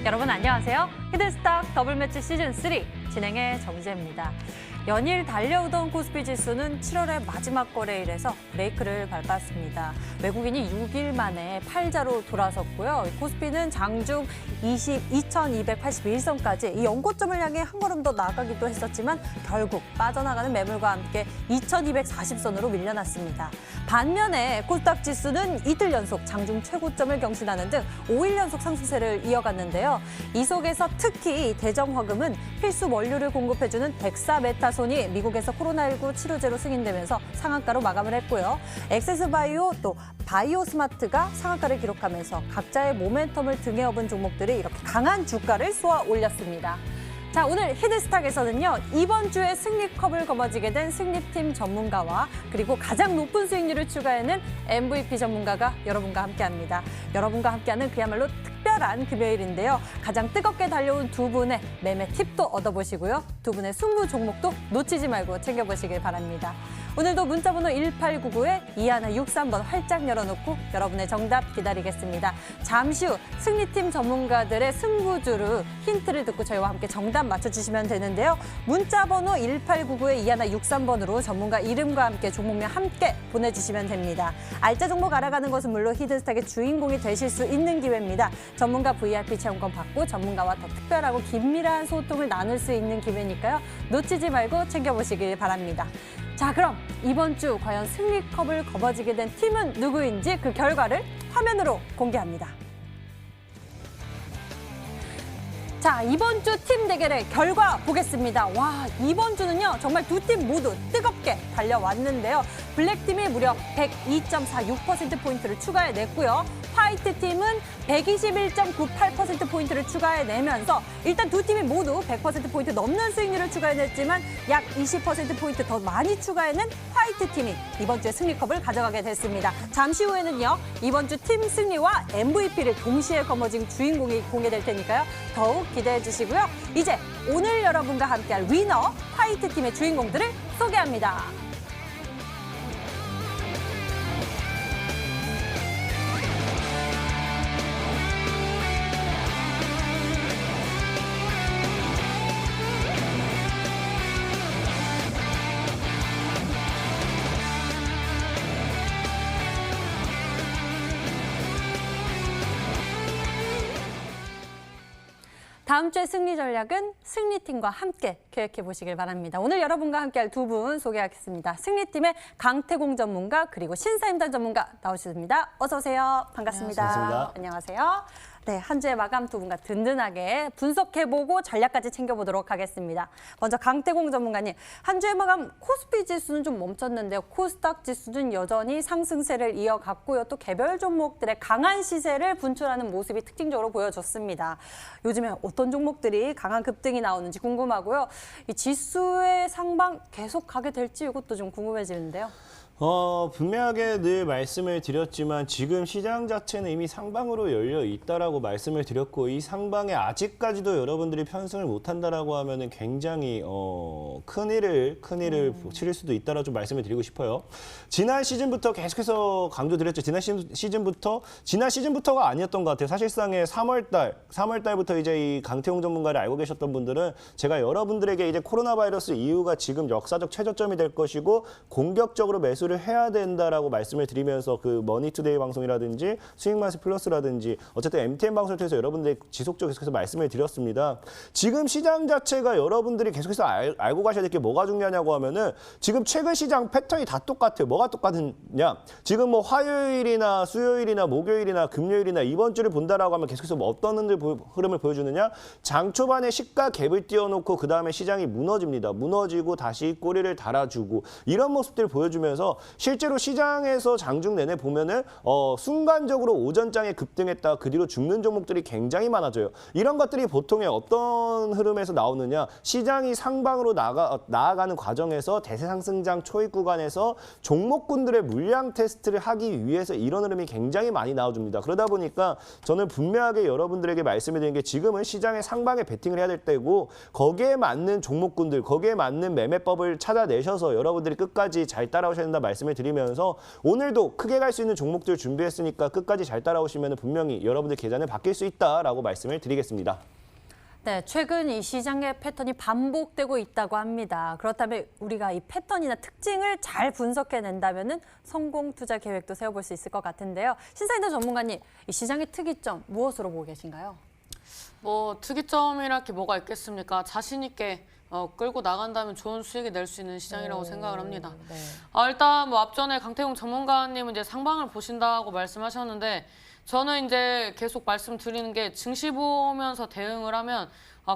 여러분 안녕하세요. 히든스탁 더블매치 시즌3 진행의 정지혜입니다. 연일 달려오던 코스피 지수는 7월의 마지막 거래일에서 브레이크를 밟았습니다. 외국인이 6일 만에 팔자로 돌아섰고요. 코스피는 장중 22,281선까지 이 연고점을 향해 한 걸음 더 나아가기도 했었지만 결국 빠져나가는 매물과 함께 2,240선으로 밀려났습니다. 반면에 코스닥 지수는 이틀 연속 장중 최고점을 경신하는 등 5일 연속 상승세를 이어갔는데요. 이 속에서 특히 대정화금은 필수 원료를 공급해주는 덱사메타손이 미국에서 코로나19 치료제로 승인되면서 상한가로 마감을 했고요. 엑세스바이오 또 바이오스마트가 상한가를 기록하면서 각자의 모멘텀을 등에 업은 종목들이 이렇게 강한 주가를 쏘아 올렸습니다. 자, 오늘 히든스탁에서는요, 이번 주에 승리컵을 거머쥐게 된 승리팀 전문가와 그리고 가장 높은 수익률을 추가해낸 MVP 전문가가 여러분과 함께합니다. 여러분과 함께하는 그야말로 특별한 금요일인데요. 가장 뜨겁게 달려온 두 분의 매매 팁도 얻어보시고요. 두 분의 승부 종목도 놓치지 말고 챙겨보시길 바랍니다. 오늘도 문자번호 1899-2163번 활짝 열어놓고 여러분의 정답 기다리겠습니다. 잠시 후 승리팀 전문가들의 승부주로 힌트를 듣고 저희와 함께 정답 맞춰주시면 되는데요. 문자번호 1899-2163번으로 전문가 이름과 함께 종목명 함께 보내주시면 됩니다. 알짜 종목 알아가는 것은 물론 히든스탁의 주인공이 되실 수 있는 기회입니다. 전문가 VIP 체험권 받고 전문가와 더 특별하고 긴밀한 소통을 나눌 수 있는 기회니까요. 놓치지 말고 챙겨보시길 바랍니다. 자, 그럼 이번 주 과연 승리컵을 거머쥐게 된 팀은 누구인지 그 결과를 화면으로 공개합니다. 자, 이번 주 팀 대결의 결과 보겠습니다. 와, 이번 주는요, 정말 두 팀 모두 뜨겁게 달려왔는데요. 블랙팀이 무려 102.46%포인트를 추가해냈고요. 화이트팀은 121.98%포인트를 추가해내면서 일단 두 팀이 모두 100%포인트 넘는 수익률을 추가해냈지만 약 20%포인트 더 많이 추가해낸 화이트팀이 이번 주에 승리컵을 가져가게 됐습니다. 잠시 후에는요, 이번 주 팀 승리와 MVP를 동시에 거머쥔 주인공이 공개될 테니까요. 더욱 기대해 주시고요. 이제 오늘 여러분과 함께할 위너 화이트팀의 주인공들을 소개합니다. 다음 주의 승리 전략은 승리팀과 함께 계획해 보시길 바랍니다. 오늘 여러분과 함께할 두 분 소개하겠습니다. 승리팀의 강태공 전문가 그리고 신사임당 전문가 나오셨습니다. 어서 오세요. 반갑습니다. 반갑습니다. 안녕하세요. 네, 한 주의 마감 두 분과 든든하게 분석해보고 전략까지 챙겨보도록 하겠습니다. 먼저 강태공 전문가님, 한 주의 마감 코스피 지수는 좀 멈췄는데요. 코스닥 지수는 여전히 상승세를 이어갔고요. 또 개별 종목들의 강한 시세를 분출하는 모습이 특징적으로 보여줬습니다. 요즘에 어떤 종목들이 강한 급등이 나오는지 궁금하고요. 이 지수의 상방 계속 가게 될지 이것도 좀 궁금해지는데요. 분명하게 늘 말씀을 드렸지만 지금 시장 자체는 이미 상방으로 열려 있다라고 말씀을 드렸고 이 상방에 아직까지도 여러분들이 편승을 못한다라고 하면은 굉장히 큰 일을 치를 수도 있다라고 좀 말씀을 드리고 싶어요. 지난 시즌부터 계속해서 강조드렸죠. 지난 시즌부터가 아니었던 것 같아요. 사실상의 3월 달부터 이제 이 강태공 전문가를 알고 계셨던 분들은 제가 여러분들에게 이제 코로나 바이러스 이후가 지금 역사적 최저점이 될 것이고 공격적으로 매수를 해야 된다라고 말씀을 드리면서 그 머니투데이 방송이라든지 스윙마스 플러스라든지 어쨌든 MTN 방송을 통해서 여러분들이 지속적으로 계속해서 말씀을 드렸습니다. 지금 시장 자체가 여러분들이 계속해서 알고 가셔야 될 게 뭐가 중요하냐고 하면은 지금 최근 시장 패턴이 다 똑같아요. 뭐가 똑같으냐? 지금 뭐 화요일이나 수요일이나 목요일이나 금요일이나 이번 주를 본다라고 하면 계속해서 뭐 어떤 흐름을 보여주느냐? 장 초반에 시가 갭을 띄워놓고 그 다음에 시장이 무너집니다. 무너지고 다시 꼬리를 달아주고 이런 모습들을 보여주면서 실제로 시장에서 장중 내내 보면은 순간적으로 오전장에 급등했다 그 뒤로 죽는 종목들이 굉장히 많아져요. 이런 것들이 보통의 어떤 흐름에서 나오느냐? 시장이 상방으로 나아가는 과정에서 대세상승장 초입 구간에서 종목군들의 물량 테스트를 하기 위해서 이런 흐름이 굉장히 많이 나와줍니다. 그러다 보니까 저는 분명하게 여러분들에게 말씀을 드리는 게 지금은 시장의 상방에 베팅을 해야 될 때고 거기에 맞는 종목군들, 거기에 맞는 매매법을 찾아내셔서 여러분들이 끝까지 잘 따라오셔야 된다 말씀을 드리면서 오늘도 크게 갈 수 있는 종목들 준비했으니까 끝까지 잘 따라오시면 분명히 여러분들 계좌는 바뀔 수 있다라고 말씀을 드리겠습니다. 네, 최근 이 시장의 패턴이 반복되고 있다고 합니다. 그렇다면 우리가 이 패턴이나 특징을 잘 분석해낸다면 성공 투자 계획도 세워볼 수 있을 것 같은데요. 신사임당 전문가님, 이 시장의 특이점 무엇으로 보고 계신가요? 뭐 특이점이랄 게 뭐가 있겠습니까? 자신 있게 끌고 나간다면 좋은 수익이 낼 수 있는 시장이라고 생각을 합니다. 네. 일단 뭐 앞전에 강태용 전문가님은 이제 상방을 보신다고 말씀하셨는데 저는 이제 계속 말씀드리는 게 증시 보면서 대응을 하면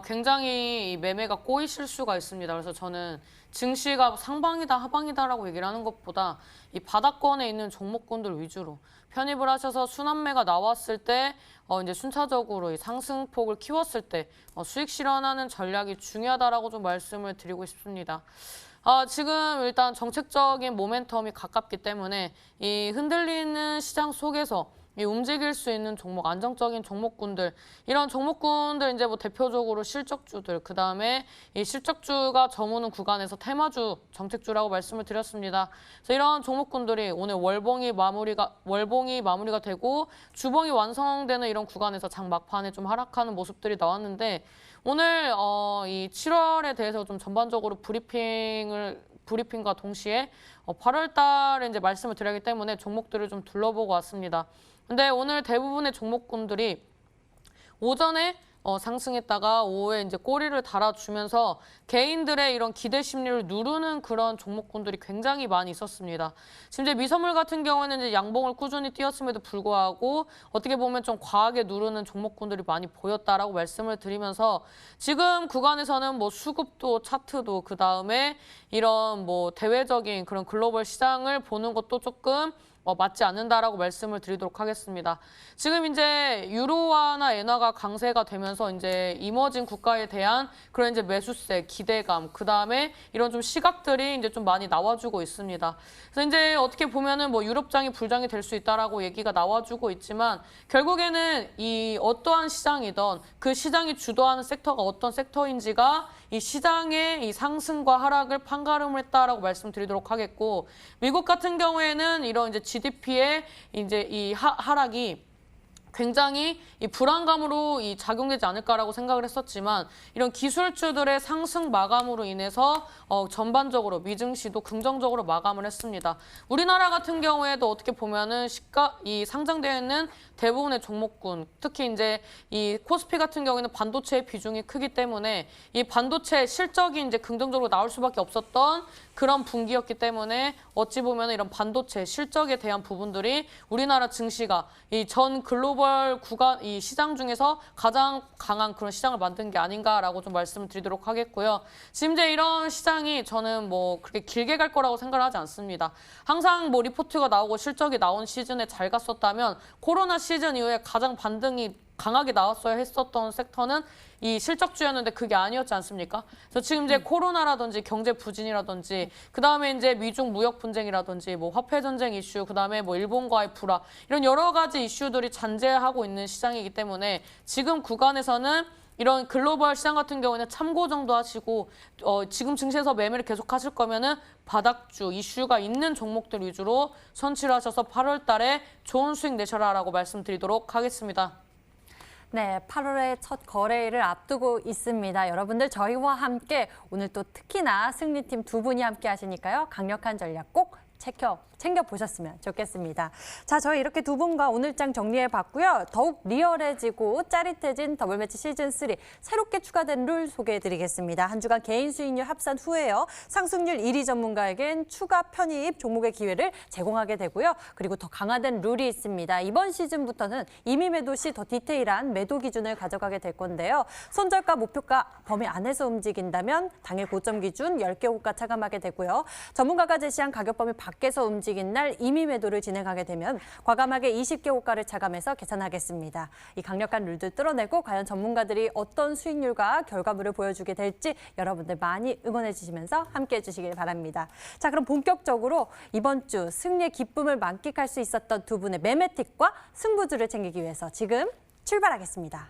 굉장히 이 매매가 꼬이실 수가 있습니다. 그래서 저는 증시가 상방이다 하방이다라고 얘기를 하는 것보다 이 바닥권에 있는 종목군들 위주로 편입을 하셔서 순환매가 나왔을 때 이제 순차적으로 이 상승폭을 키웠을 때 수익 실현하는 전략이 중요하다라고 좀 말씀을 드리고 싶습니다. 지금 일단 정책적인 모멘텀이 가깝기 때문에 이 흔들리는 시장 속에서 이 움직일 수 있는 종목, 안정적인 종목군들, 이런 종목군들 이제 뭐 대표적으로 실적주들, 그 다음에 이 실적주가 저무는 구간에서 테마주, 정책주라고 말씀을 드렸습니다. 그래서 이런 종목군들이 오늘 월봉이 마무리가 되고 주봉이 완성되는 이런 구간에서 장 막판에 좀 하락하는 모습들이 나왔는데 오늘 이 7월에 대해서 좀 전반적으로 브리핑과 동시에 8월 달에 이제 말씀을 드리기 때문에 종목들을 좀 둘러보고 왔습니다. 근데 오늘 대부분의 종목군들이 오전에 상승했다가 오후에 이제 꼬리를 달아주면서 개인들의 이런 기대 심리를 누르는 그런 종목군들이 굉장히 많이 있었습니다. 지금 이제 미선물 같은 경우에는 이제 양봉을 꾸준히 띄었음에도 불구하고 어떻게 보면 좀 과하게 누르는 종목군들이 많이 보였다라고 말씀을 드리면서 지금 구간에서는 뭐 수급도 차트도 그 다음에 이런 뭐 대외적인 그런 글로벌 시장을 보는 것도 조금 맞지 않는다라고 말씀을 드리도록 하겠습니다. 지금 이제 유로화나 엔화가 강세가 되면서 이제 이머징 국가에 대한 그런 이제 매수세, 기대감, 그 다음에 이런 좀 시각들이 이제 좀 많이 나와주고 있습니다. 그래서 이제 어떻게 보면은 뭐 유럽장이 불장이 될 수 있다라고 얘기가 나와주고 있지만 결국에는 이 어떠한 시장이든 그 시장이 주도하는 섹터가 어떤 섹터인지가 이 시장의 이 상승과 하락을 판가름을 했다라고 말씀드리도록 하겠고 미국 같은 경우에는 이런 이제 GDP의 이제 이 하락이 굉장히 이 불안감으로 이 작용되지 않을까라고 생각을 했었지만 이런 기술주들의 상승 마감으로 인해서 전반적으로 미증시도 긍정적으로 마감을 했습니다. 우리나라 같은 경우에도 어떻게 보면은 이 상장되어 있는 대부분의 종목군, 특히 이제 이 코스피 같은 경우에는 반도체의 비중이 크기 때문에 이 반도체 실적이 이제 긍정적으로 나올 수밖에 없었던 그런 분기였기 때문에 어찌 보면 이런 반도체 실적에 대한 부분들이 우리나라 증시가 이 전 글로벌 구간 이 시장 중에서 가장 강한 그런 시장을 만든 게 아닌가라고 좀 말씀을 드리도록 하겠고요. 지금 이제 이런 시장이 저는 뭐 그렇게 길게 갈 거라고 생각을 하지 않습니다. 항상 뭐 리포트가 나오고 실적이 나온 시즌에 잘 갔었다면 코로나 시즌 이후에 가장 반등이 강하게 나왔어야 했었던 섹터는 이 실적주였는데 그게 아니었지 않습니까? 그래서 지금 이제 코로나라든지 경제 부진이라든지 그다음에 이제 미중 무역 분쟁이라든지 뭐 화폐 전쟁 이슈 그다음에 뭐 일본과의 불화 이런 여러 가지 이슈들이 잔재하고 있는 시장이기 때문에 지금 구간에서는 이런 글로벌 시장 같은 경우에는 참고 정도 하시고 지금 증시에서 매매를 계속 하실 거면은 바닥주 이슈가 있는 종목들 위주로 선취를 하셔서 8월 달에 좋은 수익 내셔라라고 말씀드리도록 하겠습니다. 네, 8월의 첫 거래일을 앞두고 있습니다. 여러분들 저희와 함께 오늘 또 특히나 승리팀 두 분이 함께 하시니까요. 강력한 전략 꼭 챙겨보셨으면 좋겠습니다. 자, 저희 이렇게 두 분과 오늘장 정리해봤고요. 더욱 리얼해지고 짜릿해진 더블매치 시즌3 새롭게 추가된 룰 소개해드리겠습니다. 한 주간 개인 수익률 합산 후에요. 상승률 1위 전문가에겐 추가 편입 종목의 기회를 제공하게 되고요. 그리고 더 강화된 룰이 있습니다. 이번 시즌부터는 이미 매도 시 더 디테일한 매도 기준을 가져가게 될 건데요. 손절가, 목표가 범위 안에서 움직인다면 당일 고점 기준 10개 호가 차감하게 되고요. 전문가가 제시한 가격 범위 밖에서 움직인 날 임의 매도를 진행하게 되면 과감하게 20개 호가를 차감해서 계산하겠습니다. 이 강력한 룰들 뚫어내고 과연 전문가들이 어떤 수익률과 결과물을 보여주게 될지 여러분들 많이 응원해 주시면서 함께해 주시길 바랍니다. 자, 그럼 본격적으로 이번 주 승리의 기쁨을 만끽할 수 있었던 두 분의 매매팁과 승부주를 챙기기 위해서 지금 출발하겠습니다.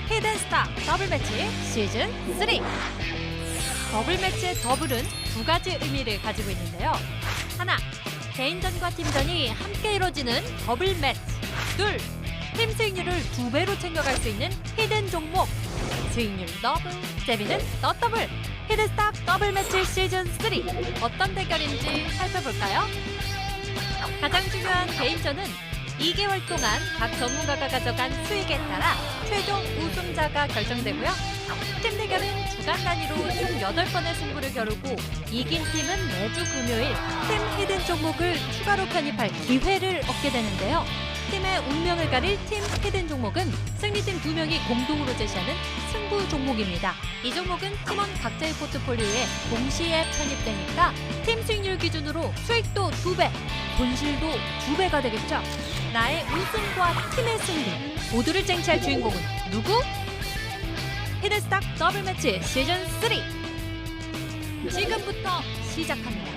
히든스타 더블매치 시즌 3. 더블 매치의 더블은 두 가지 의미를 가지고 있는데요. 하나, 개인전과 팀전이 함께 이루어지는 더블 매치. 둘, 팀 수익률을 2배로 챙겨갈 수 있는 히든 종목. 수익률 더블, 재미는 더 더블. 히든스탁 더블 매치 시즌 3. 어떤 대결인지 살펴볼까요? 가장 중요한 개인전은 2개월 동안 각 전문가가 가져간 수익에 따라 최종 우승자가 결정되고요. 팀 대결은 주간 단위로 총 8번의 승부를 겨루고 이긴 팀은 매주 금요일 팀 히든 종목을 추가로 편입할 기회를 얻게 되는데요. 팀의 운명을 가릴 팀 히든 종목은 승리팀 2명이 공동으로 제시하는 승부 종목입니다. 이 종목은 팀원 각자의 포트폴리오에 동시에 편입되니까 팀 수익률 기준으로 수익도 2배, 본실도 2배가 되겠죠. 나의 우승과 팀의 승리 모두를 쟁취할 주인공은 누구? 히든스탁 더블 매치 시즌 3 지금부터 시작합니다.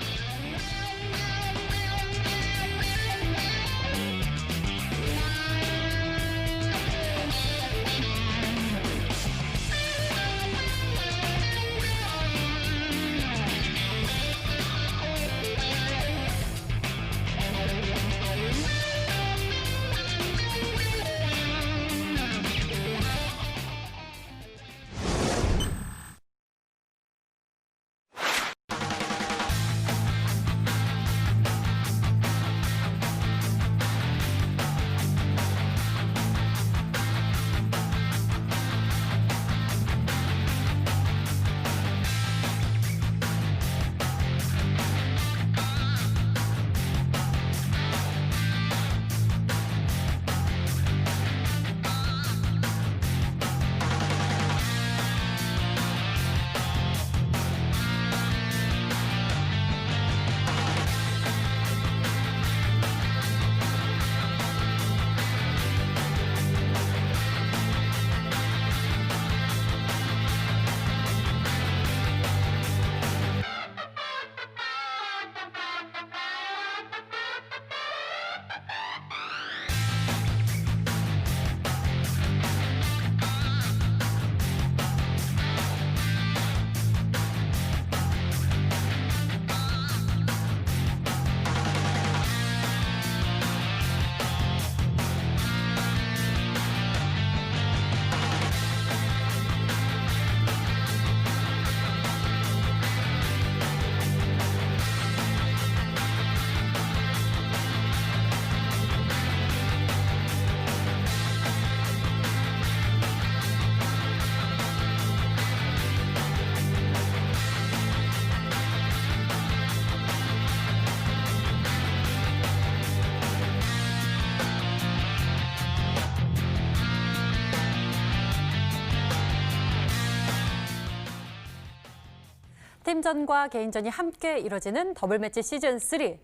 팀전과 개인전이 함께 이뤄지는 더블 매치 시즌 3.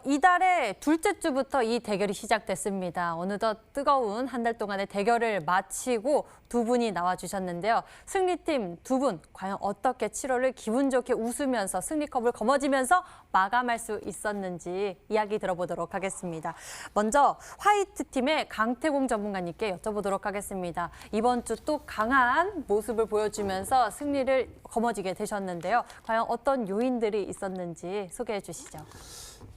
이달의 둘째 주부터 이 대결이 시작됐습니다. 어느덧 뜨거운 한 달 동안의 대결을 마치고 두 분이 나와주셨는데요. 승리팀 두 분, 과연 어떻게 7월을 기분 좋게 웃으면서 승리컵을 거머쥐면서 마감할 수 있었는지 이야기 들어보도록 하겠습니다. 먼저 화이트팀의 강태공 전문가님께 여쭤보도록 하겠습니다. 이번 주 또 강한 모습을 보여주면서 승리를 거머쥐게 되셨는데요. 과연 어떤 요인들이 있었는지 소개해 주시죠.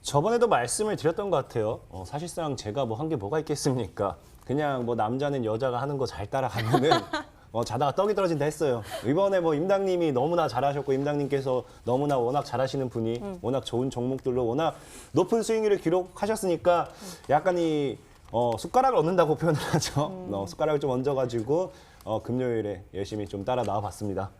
저번에도 말씀을 드렸던 것 같아요. 사실상 제가 뭐 한 게 뭐가 있겠습니까? 그냥 뭐 남자는 여자가 하는 거 잘 따라가면은 자다가 떡이 떨어진다 했어요. 이번에 뭐 임당님이 너무나 잘하셨고 임당님께서 너무나 워낙 잘하시는 분이 워낙 좋은 종목들로 워낙 높은 수익률을 기록하셨으니까 약간 이 숟가락을 얻는다고 표현을 하죠. 숟가락을 좀 얹어가지고 금요일에 열심히 좀 따라 나와봤습니다.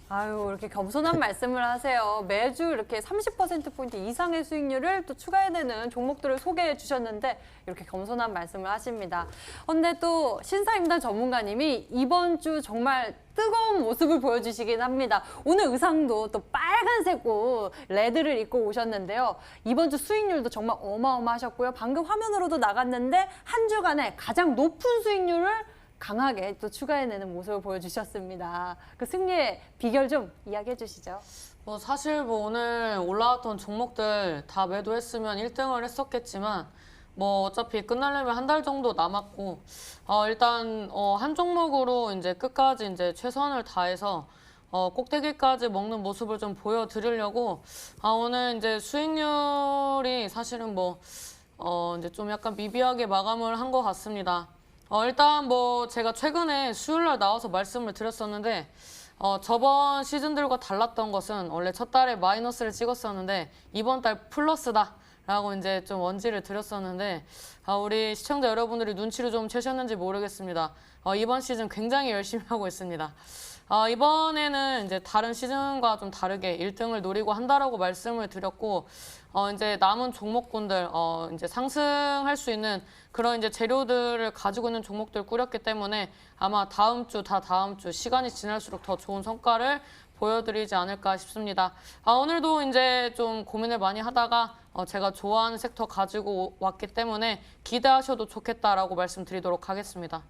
아유, 이렇게 겸손한 말씀을 하세요. 매주 이렇게 30%포인트 이상의 수익률을 또 추가해내는 종목들을 소개해 주셨는데 이렇게 겸손한 말씀을 하십니다. 근데 또 신사임당 전문가님이 이번 주 정말 뜨거운 모습을 보여주시긴 합니다. 오늘 의상도 또 빨간색 옷, 레드를 입고 오셨는데요. 이번 주 수익률도 정말 어마어마하셨고요. 방금 화면으로도 나갔는데 한 주간에 가장 높은 수익률을 강하게 또 추가해내는 모습을 보여주셨습니다. 그 승리의 비결 좀 이야기해 주시죠. 사실 오늘 올라왔던 종목들 다 매도했으면 1등을 했었겠지만 어차피 끝나려면 한 달 정도 남았고 일단 한 종목으로 이제 끝까지 이제 최선을 다해서 꼭대기까지 먹는 모습을 좀 보여드리려고 오늘 이제 수익률이 사실은 이제 좀 약간 미비하게 마감을 한 것 같습니다. 일단 제가 최근에 수요일날 나와서 말씀을 드렸었는데 저번 시즌들과 달랐던 것은 원래 첫 달에 마이너스를 찍었었는데 이번 달 플러스다. 라고 이제 좀 원지를 드렸었는데 우리 시청자 여러분들이 눈치를 좀 채셨는지 모르겠습니다. 이번 시즌 굉장히 열심히 하고 있습니다. 이번에는 이제 다른 시즌과 좀 다르게 1등을 노리고 한다라고 말씀을 드렸고 이제 남은 종목군들 이제 상승할 수 있는 그런 이제 재료들을 가지고 있는 종목들 꾸렸기 때문에 아마 다음 주 시간이 지날수록 더 좋은 성과를 보여드리지 않을까 싶습니다. 오늘도 이제 좀 고민을 많이 하다가 제가 좋아하는 섹터 가지고 왔기 때문에 기대하셔도 좋겠다라고 말씀드리도록 하겠습니다.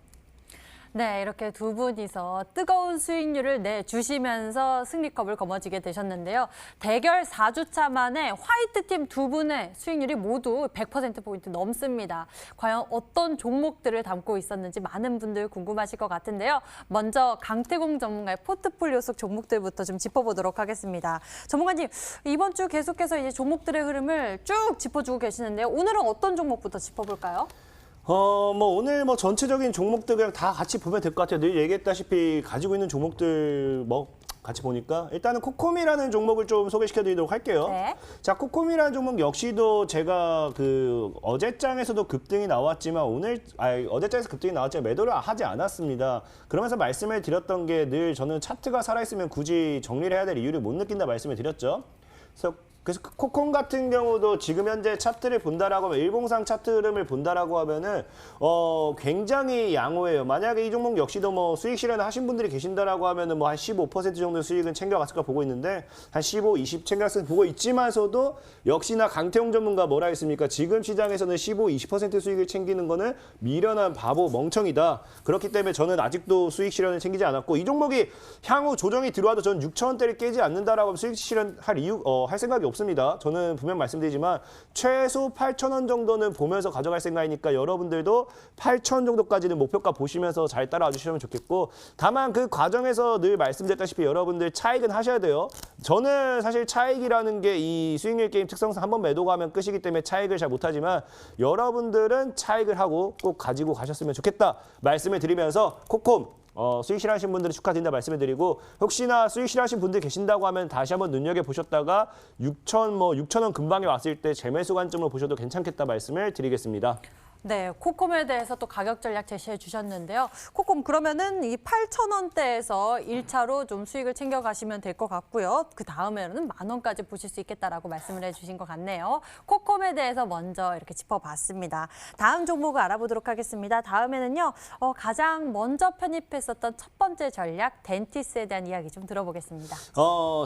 네, 이렇게 두 분이서 뜨거운 수익률을 내주시면서 승리컵을 거머쥐게 되셨는데요. 대결 4주차 만에 화이트팀 두 분의 수익률이 모두 100%포인트 넘습니다. 과연 어떤 종목들을 담고 있었는지 많은 분들 궁금하실 것 같은데요. 먼저 강태공 전문가의 포트폴리오 속 종목들부터 좀 짚어보도록 하겠습니다. 전문가님, 이번 주 계속해서 이제 종목들의 흐름을 쭉 짚어주고 계시는데요. 오늘은 어떤 종목부터 짚어볼까요? 오늘 전체적인 종목들 그냥 다 같이 보면 될 것 같아요. 늘 얘기했다시피 가지고 있는 종목들 같이 보니까 일단은 코코미라는 종목을 좀 소개시켜드리도록 할게요. 네. 자, 코코미라는 종목 역시도 제가 어제장에서도 급등이 나왔지만 어제장에서 급등이 나왔지만 매도를 하지 않았습니다. 그러면서 말씀을 드렸던 게 늘 저는 차트가 살아있으면 굳이 정리를 해야 될 이유를 못 느낀다 말씀을 드렸죠. 그래서 코콤 같은 경우도 지금 현재 차트를 본다라고 하면 일봉상 차트 흐름을 본다라고 하면은 굉장히 양호해요. 만약에 이 종목 역시도 수익 실현을 하신 분들이 계신다라고 하면은 한 15% 정도 수익은 챙겨갔을까 보고 있는데 한 15, 20 챙겨갔을까 보고 있지만서도 역시나 강태용 전문가 뭐라 했습니까? 지금 시장에서는 15, 20% 수익을 챙기는 거는 미련한 바보 멍청이다. 그렇기 때문에 저는 아직도 수익 실현을 챙기지 않았고 이 종목이 향후 조정이 들어와도 저는 6,000원대를 깨지 않는다라고 하면 수익 실현할 할 생각이 없습니다. 저는 분명 말씀드리지만 최소 8,000원 정도는 보면서 가져갈 생각이니까 여러분들도 8,000원 정도까지는 목표가 보시면서 잘 따라와 주시면 좋겠고 다만 그 과정에서 늘 말씀드렸다시피 여러분들 차익은 하셔야 돼요. 저는 사실 차익이라는 게 이 수익률 게임 특성상 한번 매도가 하면 끝이기 때문에 차익을 잘 못하지만 여러분들은 차익을 하고 꼭 가지고 가셨으면 좋겠다 말씀을 드리면서 코콤 수익 실현하신 분들은 축하드린다 말씀을 드리고 혹시나 수익 실현하신 분들 계신다고 하면 다시 한번 눈여겨보셨다가 6,000원 근방에 왔을 때 재매수 관점으로 보셔도 괜찮겠다 말씀을 드리겠습니다. 네, 코콤에 대해서 또 가격 전략 제시해 주셨는데요. 코콤 그러면은 이 8,000원대에서 1차로 좀 수익을 챙겨 가시면 될 것 같고요. 그 다음에는 10,000원까지 보실 수 있겠다라고 말씀을 해주신 것 같네요. 코콤에 대해서 먼저 이렇게 짚어봤습니다. 다음 종목을 알아보도록 하겠습니다. 다음에는요, 가장 먼저 편입했었던 첫 번째 전략 덴티스에 대한 이야기 좀 들어보겠습니다.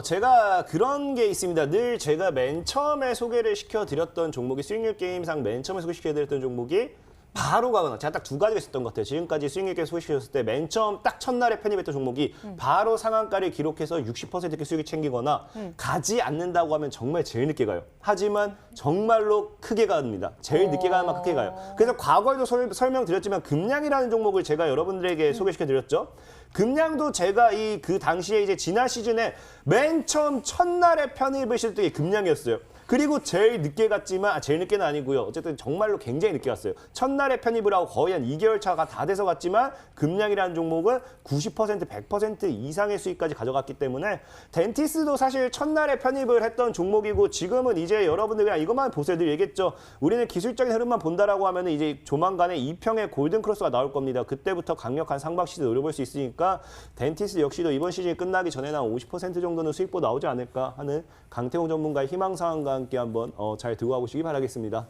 제가 그런 게 있습니다. 늘 제가 맨 처음에 소개를 시켜드렸던 종목이 수익률 게임상 맨 처음에 소개시켜드렸던 종목이 바로 가거나 제가 딱 두 가지가 있었던 것 같아요. 지금까지 수익률 게임 소개시켰을 때 맨 처음 딱 첫날에 편입했던 종목이 바로 상한가를 기록해서 60% 수익을 챙기거나 가지 않는다고 하면 정말 제일 늦게 가요. 하지만 정말로 크게 갑니다. 제일 늦게 가는 만큼 크게 가요. 그래서 과거에도 설명드렸지만 금량이라는 종목을 제가 여러분들에게 소개시켜드렸죠. 금량도 제가 그 당시에 이제 지난 시즌에 맨 처음 첫날에 편입했을 때 금량이었어요. 그리고 제일 늦게 갔지만 제일 늦게는 아니고요. 어쨌든 정말로 굉장히 늦게 갔어요. 첫날에 편입을 하고 거의 한 2개월 차가 다 돼서 갔지만 금량이라는 종목은 90%, 100% 이상의 수익까지 가져갔기 때문에 덴티스도 사실 첫날에 편입을 했던 종목이고 지금은 이제 여러분들 그냥 이것만 보세요. 늘 얘기했죠. 우리는 기술적인 흐름만 본다라고 하면 이제 조만간에 2평의 골든 크로스가 나올 겁니다. 그때부터 강력한 상박 시즌 노려볼 수 있으니까 덴티스 역시도 이번 시즌이 끝나기 전에는 50% 정도는 수익보 나오지 않을까 하는 강태공 전문가의 희망사항과 함께 한번 잘 들고 가보시기 바라겠습니다.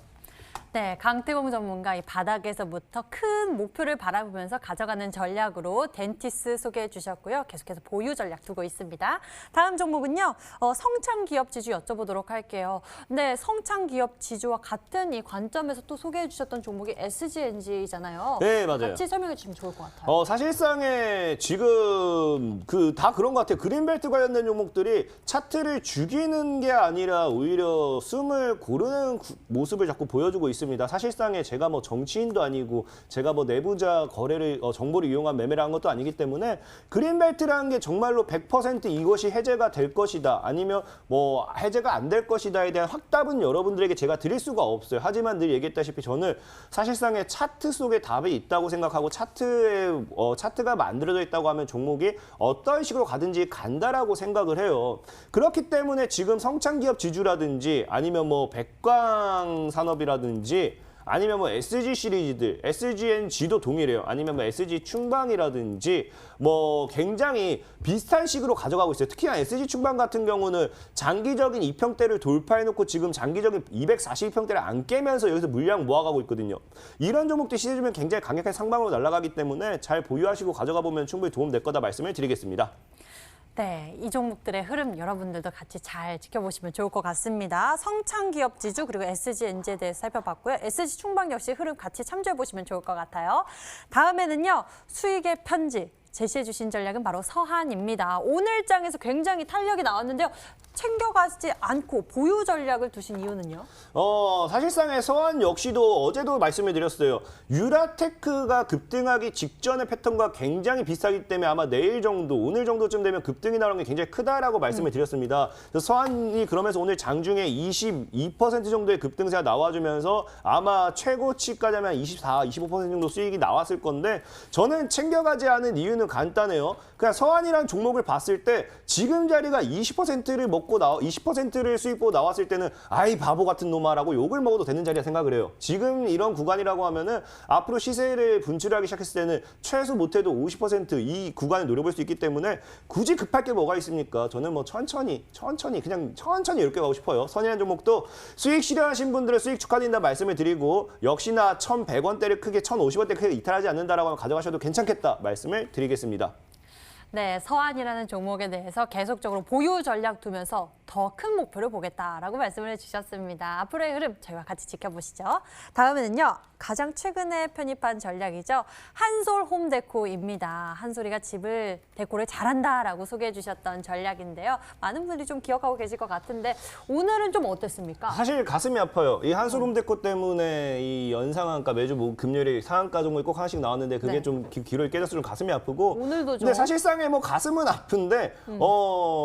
네, 강태공 전문가 이 바닥에서부터 큰 목표를 바라보면서 가져가는 전략으로 덴티스 소개해 주셨고요. 계속해서 보유 전략 두고 있습니다. 다음 종목은요. 성창 기업 지주 여쭤보도록 할게요. 네, 성창 기업 지주와 같은 이 관점에서 또 소개해 주셨던 종목이 SGNG잖아요. 네, 맞아요. 같이 설명해 주시면 좋을 것 같아요. 사실상에 지금 다 그런 것 같아요. 그린벨트 관련된 종목들이 차트를 죽이는 게 아니라 오히려 숨을 고르는 모습을 자꾸 보여주고 있습니다. 있습니다. 사실상에 제가 뭐 정치인도 아니고 제가 뭐 내부자 거래를 정보를 이용한 매매를 한 것도 아니기 때문에 그린벨트라는 게 정말로 100% 이것이 해제가 될 것이다 아니면 뭐 해제가 안 될 것이다에 대한 확답은 여러분들에게 제가 드릴 수가 없어요. 하지만 늘 얘기했다시피 저는 사실상의 차트 속에 답이 있다고 생각하고 차트가 만들어져 있다고 하면 종목이 어떤 식으로 가든지 간다라고 생각을 해요. 그렇기 때문에 지금 성창기업 지주라든지 아니면 뭐 백광산업이라든지 아니면 뭐 SG 시리즈들, SGNG도 동일해요. 아니면 뭐 SG 충방이라든지 뭐 굉장히 비슷한 식으로 가져가고 있어요. 특히나 SG 충방 같은 경우는 장기적인 2평대를 돌파해놓고 지금 장기적인 242평대를 안 깨면서 여기서 물량 모아가고 있거든요. 이런 종목들 시세주면 굉장히 강력한 상방으로 날아가기 때문에 잘 보유하시고 가져가 보면 충분히 도움 될 거다 말씀을 드리겠습니다. 네, 이 종목들의 흐름 여러분들도 같이 잘 지켜보시면 좋을 것 같습니다. 성창기업 지주 그리고 SGNG에 대해서 살펴봤고요. SG충방 역시 흐름 같이 참조해보시면 좋을 것 같아요. 다음에는요, 수익의 편지. 제시해 주신 전략은 바로 서한입니다. 오늘 장에서 굉장히 탄력이 나왔는데요. 챙겨가지 않고 보유 전략을 두신 이유는요? 사실상의 서한 역시도 어제도 말씀을 드렸어요. 유라테크가 급등하기 직전의 패턴과 굉장히 비슷하기 때문에 아마 내일 정도, 오늘 정도쯤 되면 급등이 나오는 게 굉장히 크다라고 말씀을 드렸습니다. 그래서 서한이 그러면서 오늘 장중에 22% 정도의 급등세가 나와주면서 아마 최고치까지 하면 24, 25% 정도 수익이 나왔을 건데 저는 챙겨가지 않은 이유는 간단해요. 그냥 서한이라는 종목을 봤을 때 지금 자리가 20%를 먹고 20%를 수익 보고 나왔을 때는 아이 바보 같은 놈아라고 욕을 먹어도 되는 자리라 생각을 해요. 지금 이런 구간이라고 하면은 앞으로 시세를 분출하기 시작했을 때는 최소 못해도 50% 이 구간을 노려볼 수 있기 때문에 굳이 급할 게 뭐가 있습니까? 저는 뭐 천천히 이렇게 가고 싶어요. 선이라는 종목도 수익 실현하신 분들은 수익 축하드린다 말씀을 드리고 역시나 1,100원대를 크게 1,050원대 크게 이탈하지 않는다라고 하면 가져가셔도 괜찮겠다 말씀을 드리겠습니다. 네, 서한이라는 종목에 대해서 계속적으로 보유 전략 두면서 더 큰 목표를 보겠다라고 말씀을 해주셨습니다. 앞으로의 흐름 저희와 같이 지켜보시죠. 다음에는요, 가장 최근에 편입한 전략이죠. 한솔 홈데코입니다. 한솔이가 집을 데코를 잘한다라고 소개해 주셨던 전략인데요. 많은 분들이 좀 기억하고 계실 것 같은데 오늘은 좀 어땠습니까? 사실 가슴이 아파요. 이 한솔 홈데코 때문에 이 연상한가 매주 뭐 금요일에 상한가 종목이 꼭 하나씩 나왔는데 그게 네. 좀 기록이 깨져서 좀 가슴이 아프고 오늘도 좀. 근데 사실상에 뭐 가슴은 아픈데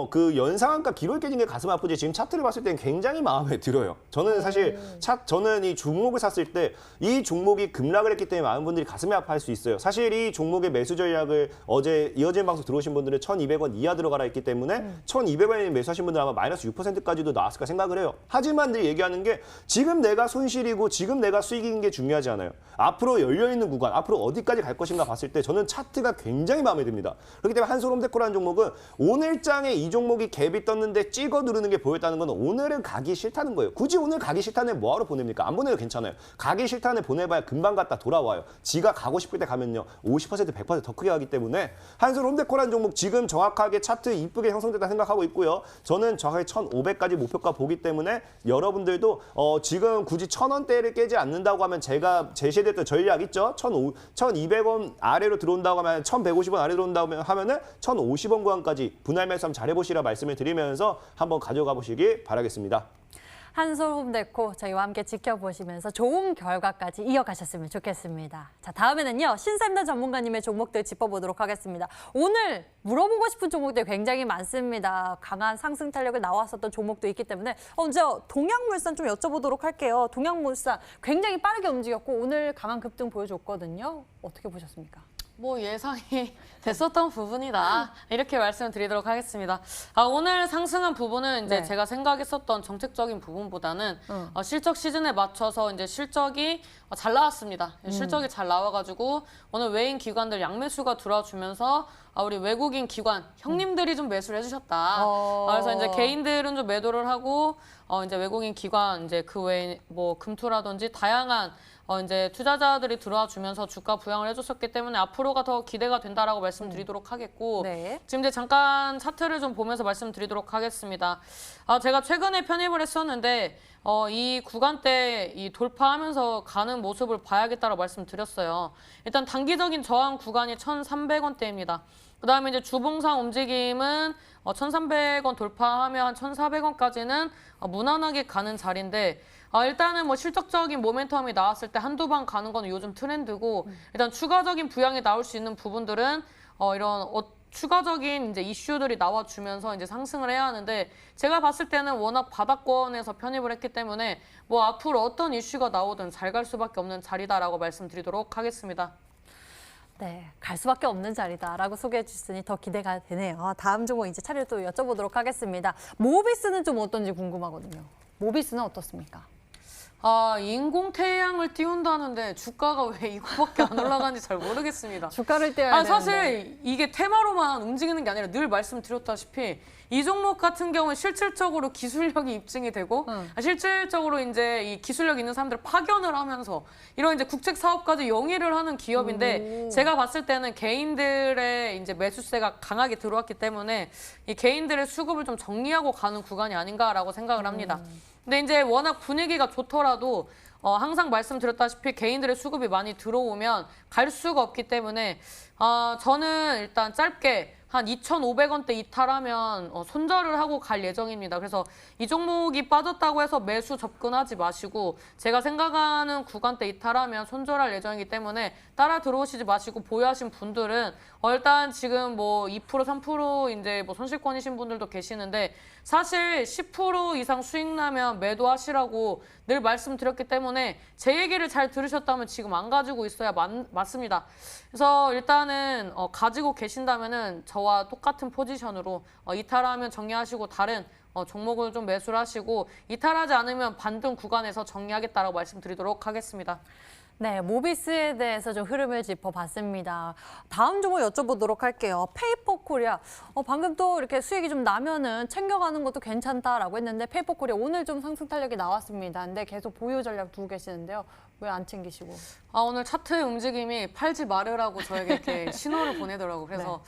그 연상한가 기록이 깨진 게 가슴 아프지 지금 차트를 봤을 때는 굉장히 마음에 들어요. 저는 사실 저는 이 종목을 샀을 때 이 종목이 급락을 했기 때문에 많은 분들이 가슴이 아파할 수 있어요. 사실 이 종목의 매수 전략을 어제 이어진 방송 들어오신 분들은 1,200원 이하 들어가라 했기 때문에 1,200원에 매수하신 분들 아마 마이너스 6%까지도 나왔을까 생각을 해요. 하지만 늘 얘기하는 게 지금 내가 손실이고 지금 내가 수익인 게 중요하지 않아요. 앞으로 열려있는 구간, 앞으로 어디까지 갈 것인가 봤을 때 저는 차트가 굉장히 마음에 듭니다. 그렇기 때문에 한솔 홈데코라는 종목은 오늘 장에 이 종목이 갭이 떴는데 찍어 누르는 게 보였다는 건 오늘은 가기 싫다는 거예요. 굳이 오늘 가기 싫다는 뭐하러 보냅니까? 안 보내도 괜찮아요. 가기 싫다는 보내봐야 금방 갔다 돌아와요. 지가 가고 싶을 때 가면요. 50%, 100% 더 크게 가기 때문에 한솔 홈데코라는 종목 지금 정확하게 차트 이쁘게 형성됐다 생각하고 있고요. 저는 정확하게 1,500까지 목표가 보기 때문에 여러분들도 지금 굳이 1,000원대를 깨지 않는다고 하면 제가 제시했던 전략 있죠? 1,200원 아래로 들어온다고 하면 1,150원 아래로 들어온다고 하면은 1,050원 구간까지 분할 매수 한번 잘해보시라 말씀을 드리면서 한번 가져가 보시기 바라겠습니다. 한솔 홈데코 저희와 함께 지켜보시면서 좋은 결과까지 이어가셨으면 좋겠습니다. 자, 다음에는요, 신샘단 전문가님의 종목들 짚어보도록 하겠습니다. 오늘 물어보고 싶은 종목들 굉장히 많습니다. 강한 상승 탄력을 나왔었던 종목도 있기 때문에 먼저 동양물산 좀 여쭤보도록 할게요. 동양물산 굉장히 빠르게 움직였고 오늘 강한 급등 보여줬거든요. 어떻게 보셨습니까? 뭐 예상이 됐었던 부분이다. 이렇게 말씀드리도록 하겠습니다. 오늘 상승한 부분은 이제 네. 제가 생각했었던 정책적인 부분보다는 실적 시즌에 맞춰서 이제 실적이 잘 나왔습니다. 실적이 잘 나와가지고 오늘 외인 기관들 양매수가 들어주면서 우리 외국인 기관 형님들이 좀 매수를 해주셨다. 그래서 이제 개인들은 좀 매도를 하고 이제 외국인 기관 이제 그 외에 뭐 금투라든지 다양한 이제 투자자들이 들어와 주면서 주가 부양을 해줬었기 때문에 앞으로가 더 기대가 된다라고 말씀드리도록 하겠고 네. 지금 이제 잠깐 차트를 좀 보면서 말씀드리도록 하겠습니다. 제가 최근에 편입을 했었는데 이 구간대 이 돌파하면서 가는 모습을 봐야겠다라고 말씀드렸어요. 일단 단기적인 저항 구간이 1,300원대입니다. 그다음에 이제 주봉상 움직임은 1,300원 돌파하면 한 1,400원까지는 무난하게 가는 자리인데 일단은 뭐 실적적인 모멘텀이 나왔을 때 한두 방 가는 거는 요즘 트렌드고 일단 추가적인 부양이 나올 수 있는 부분들은 이런 추가적인 이제 이슈들이 나와주면서 이제 상승을 해야 하는데 제가 봤을 때는 워낙 바닥권에서 편입을 했기 때문에 뭐 앞으로 어떤 이슈가 나오든 잘 갈 수밖에 없는 자리다라고 말씀드리도록 하겠습니다. 네, 갈 수밖에 없는 자리다라고 소개해 주시니 더 기대가 되네요. 다음 종목 이제 차례를 또 여쭤보도록 하겠습니다. 모비스는 좀 어떤지 궁금하거든요. 모비스는 어떻습니까? 인공태양을 띄운다는데 주가가 왜 이거밖에 안 올라가는지 잘 모르겠습니다. 주가를 떼야 되는데. 사실 이게 테마로만 움직이는 게 아니라 늘 말씀드렸다시피 이 종목 같은 경우는 실질적으로 기술력이 입증이 되고 실질적으로 이제 이 기술력 있는 사람들을 파견을 하면서 이런 이제 국책 사업까지 영위를 하는 기업인데 제가 봤을 때는 개인들의 이제 매수세가 강하게 들어왔기 때문에 이 개인들의 수급을 좀 정리하고 가는 구간이 아닌가라고 생각을 합니다. 근데 이제 워낙 분위기가 좋더라도 항상 말씀드렸다시피 개인들의 수급이 많이 들어오면 갈 수가 없기 때문에 저는 일단 짧게 한 2,500원대 이탈하면 손절을 하고 갈 예정입니다. 그래서 이 종목이 빠졌다고 해서 매수 접근하지 마시고 제가 생각하는 구간대 이탈하면 손절할 예정이기 때문에 따라 들어오시지 마시고 보유하신 분들은 일단 지금 뭐 2% 3% 이제 뭐 손실권이신 분들도 계시는데 사실 10% 이상 수익 나면 매도하시라고 늘 말씀드렸기 때문에 제 얘기를 잘 들으셨다면 지금 안 가지고 있어야 맞습니다. 그래서 일단은 가지고 계신다면은 저와 똑같은 포지션으로 이탈하면 정리하시고 다른 종목을 좀 매수를 하시고 이탈하지 않으면 반등 구간에서 정리하겠다라고 말씀드리도록 하겠습니다. 네, 모비스에 대해서 좀 흐름을 짚어봤습니다. 다음 종목 여쭤보도록 할게요. 페이퍼 코리아. 방금 또 이렇게 수익이 좀 나면은 챙겨가는 것도 괜찮다라고 했는데 페이퍼 코리아 오늘 좀 상승 탄력이 나왔습니다. 근데 계속 보유 전략 두고 계시는데요. 왜 안 챙기시고? 오늘 차트의 움직임이 팔지 말으라고 저에게 이렇게 신호를 보내더라고요. 그래서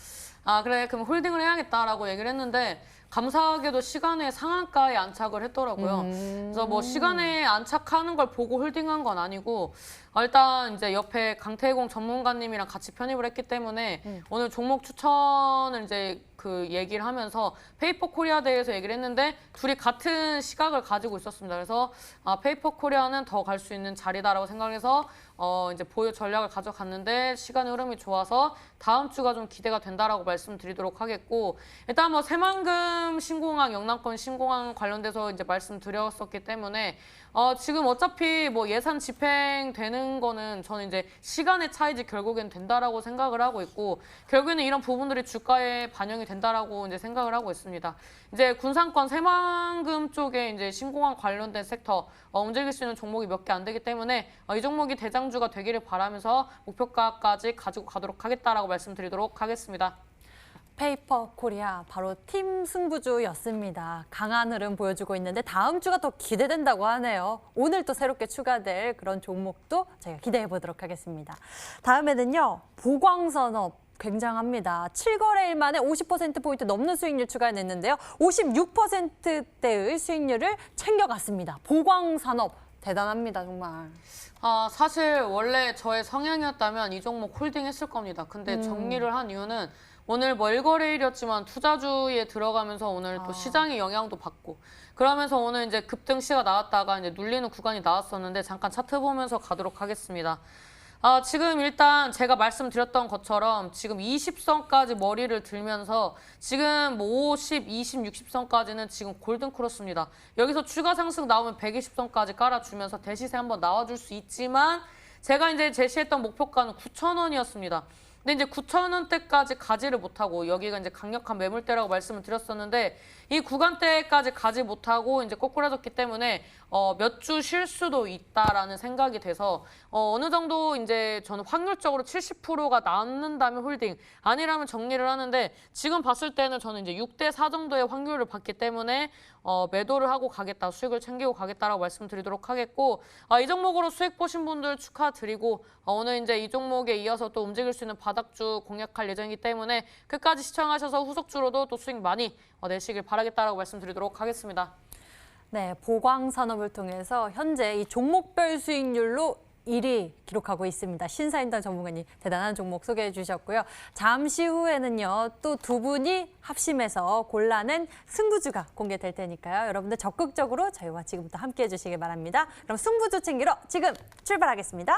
그래 그럼 홀딩을 해야겠다라고 얘기를 했는데 감사하게도 시간에 상한가에 안착을 했더라고요. 그래서 뭐 시간에 안착하는 걸 보고 홀딩한 건 아니고 일단 이제 옆에 강태공 전문가님이랑 같이 편입을 했기 때문에 오늘 종목 추천을 이제 그 얘기를 하면서 페이퍼 코리아 대해서 얘기를 했는데 둘이 같은 시각을 가지고 있었습니다. 그래서 페이퍼 코리아는 더 갈 수 있는 자리다라고 생각해서 이제 보유 전략을 가져갔는데 시간의 흐름이 좋아서 다음 주가 좀 기대가 된다라고 말씀드리도록 하겠고 일단 뭐 새만금 신공항, 영남권 신공항 관련돼서 이제 말씀드렸었기 때문에 지금 어차피 뭐 예산 집행되는 거는 저는 이제 시간의 차이지 결국엔 된다라고 생각을 하고 있고 결국에는 이런 부분들이 주가에 반영이 된다라고 이제 생각을 하고 있습니다. 이제 군산권 새만금 쪽에 이제 신공항 관련된 섹터 움직일 수 있는 종목이 몇 개 안 되기 때문에 이 종목이 대장주가 되기를 바라면서 목표가까지 가지고 가도록 하겠다라고 말씀드리도록 하겠습니다. 페이퍼 코리아 바로 팀 승부주였습니다. 강한 흐름 보여주고 있는데 다음 주가 더 기대된다고 하네요. 오늘 또 새롭게 추가될 그런 종목도 저희가 기대해 보도록 하겠습니다. 다음에는요. 보광산업 굉장합니다. 7거래일 만에 50%포인트 넘는 수익률 추가해냈는데요. 56%대의 수익률을 챙겨갔습니다. 보광산업 대단합니다, 정말. 사실 원래 저의 성향이었다면 이 종목 홀딩했을 겁니다. 근데 정리를 한 이유는 오늘 멀거래일이었지만 투자주에 들어가면서 오늘 또 시장의 영향도 받고 그러면서 오늘 이제 급등 시가 나왔다가 이제 눌리는 구간이 나왔었는데 잠깐 차트 보면서 가도록 하겠습니다. 지금 일단 제가 말씀드렸던 것처럼 지금 20선까지 머리를 들면서 지금 뭐 50, 20, 60선까지는 지금 골든 크로스입니다. 여기서 추가 상승 나오면 120선까지 깔아주면서 대시세 한번 나와줄 수 있지만 제가 이제 제시했던 목표가는 9,000원이었습니다. 근데 이제 9,000원대까지 가지를 못하고 여기가 이제 강력한 매물대라고 말씀을 드렸었는데 이 구간대까지 가지 못하고 이제 꼬꾸라졌기 때문에 몇 주 쉴 수도 있다라는 생각이 돼서 어느 정도 이제 저는 확률적으로 70%가 남는다면 홀딩 아니라면 정리를 하는데 지금 봤을 때는 저는 이제 6대4 정도의 확률을 받기 때문에 매도를 하고 가겠다, 수익을 챙기고 가겠다라고 말씀드리도록 하겠고 이 종목으로 수익 보신 분들 축하드리고 오늘 이제 이 종목에 이어서 또 움직일 수 있는 바닥주 공략할 예정이기 때문에 끝까지 시청하셔서 후속주로도 또 수익 많이 내시길 바라겠다라고 말씀드리도록 하겠습니다. 네, 보광산업을 통해서 현재 이 종목별 수익률로 1위 기록하고 있습니다. 신사임당 전문가님 대단한 종목 소개해 주셨고요. 잠시 후에는요. 또 두 분이 합심해서 골라낸 승부주가 공개될 테니까요. 여러분들 적극적으로 저희와 지금부터 함께해 주시기 바랍니다. 그럼 승부주 챙기러 지금 출발하겠습니다.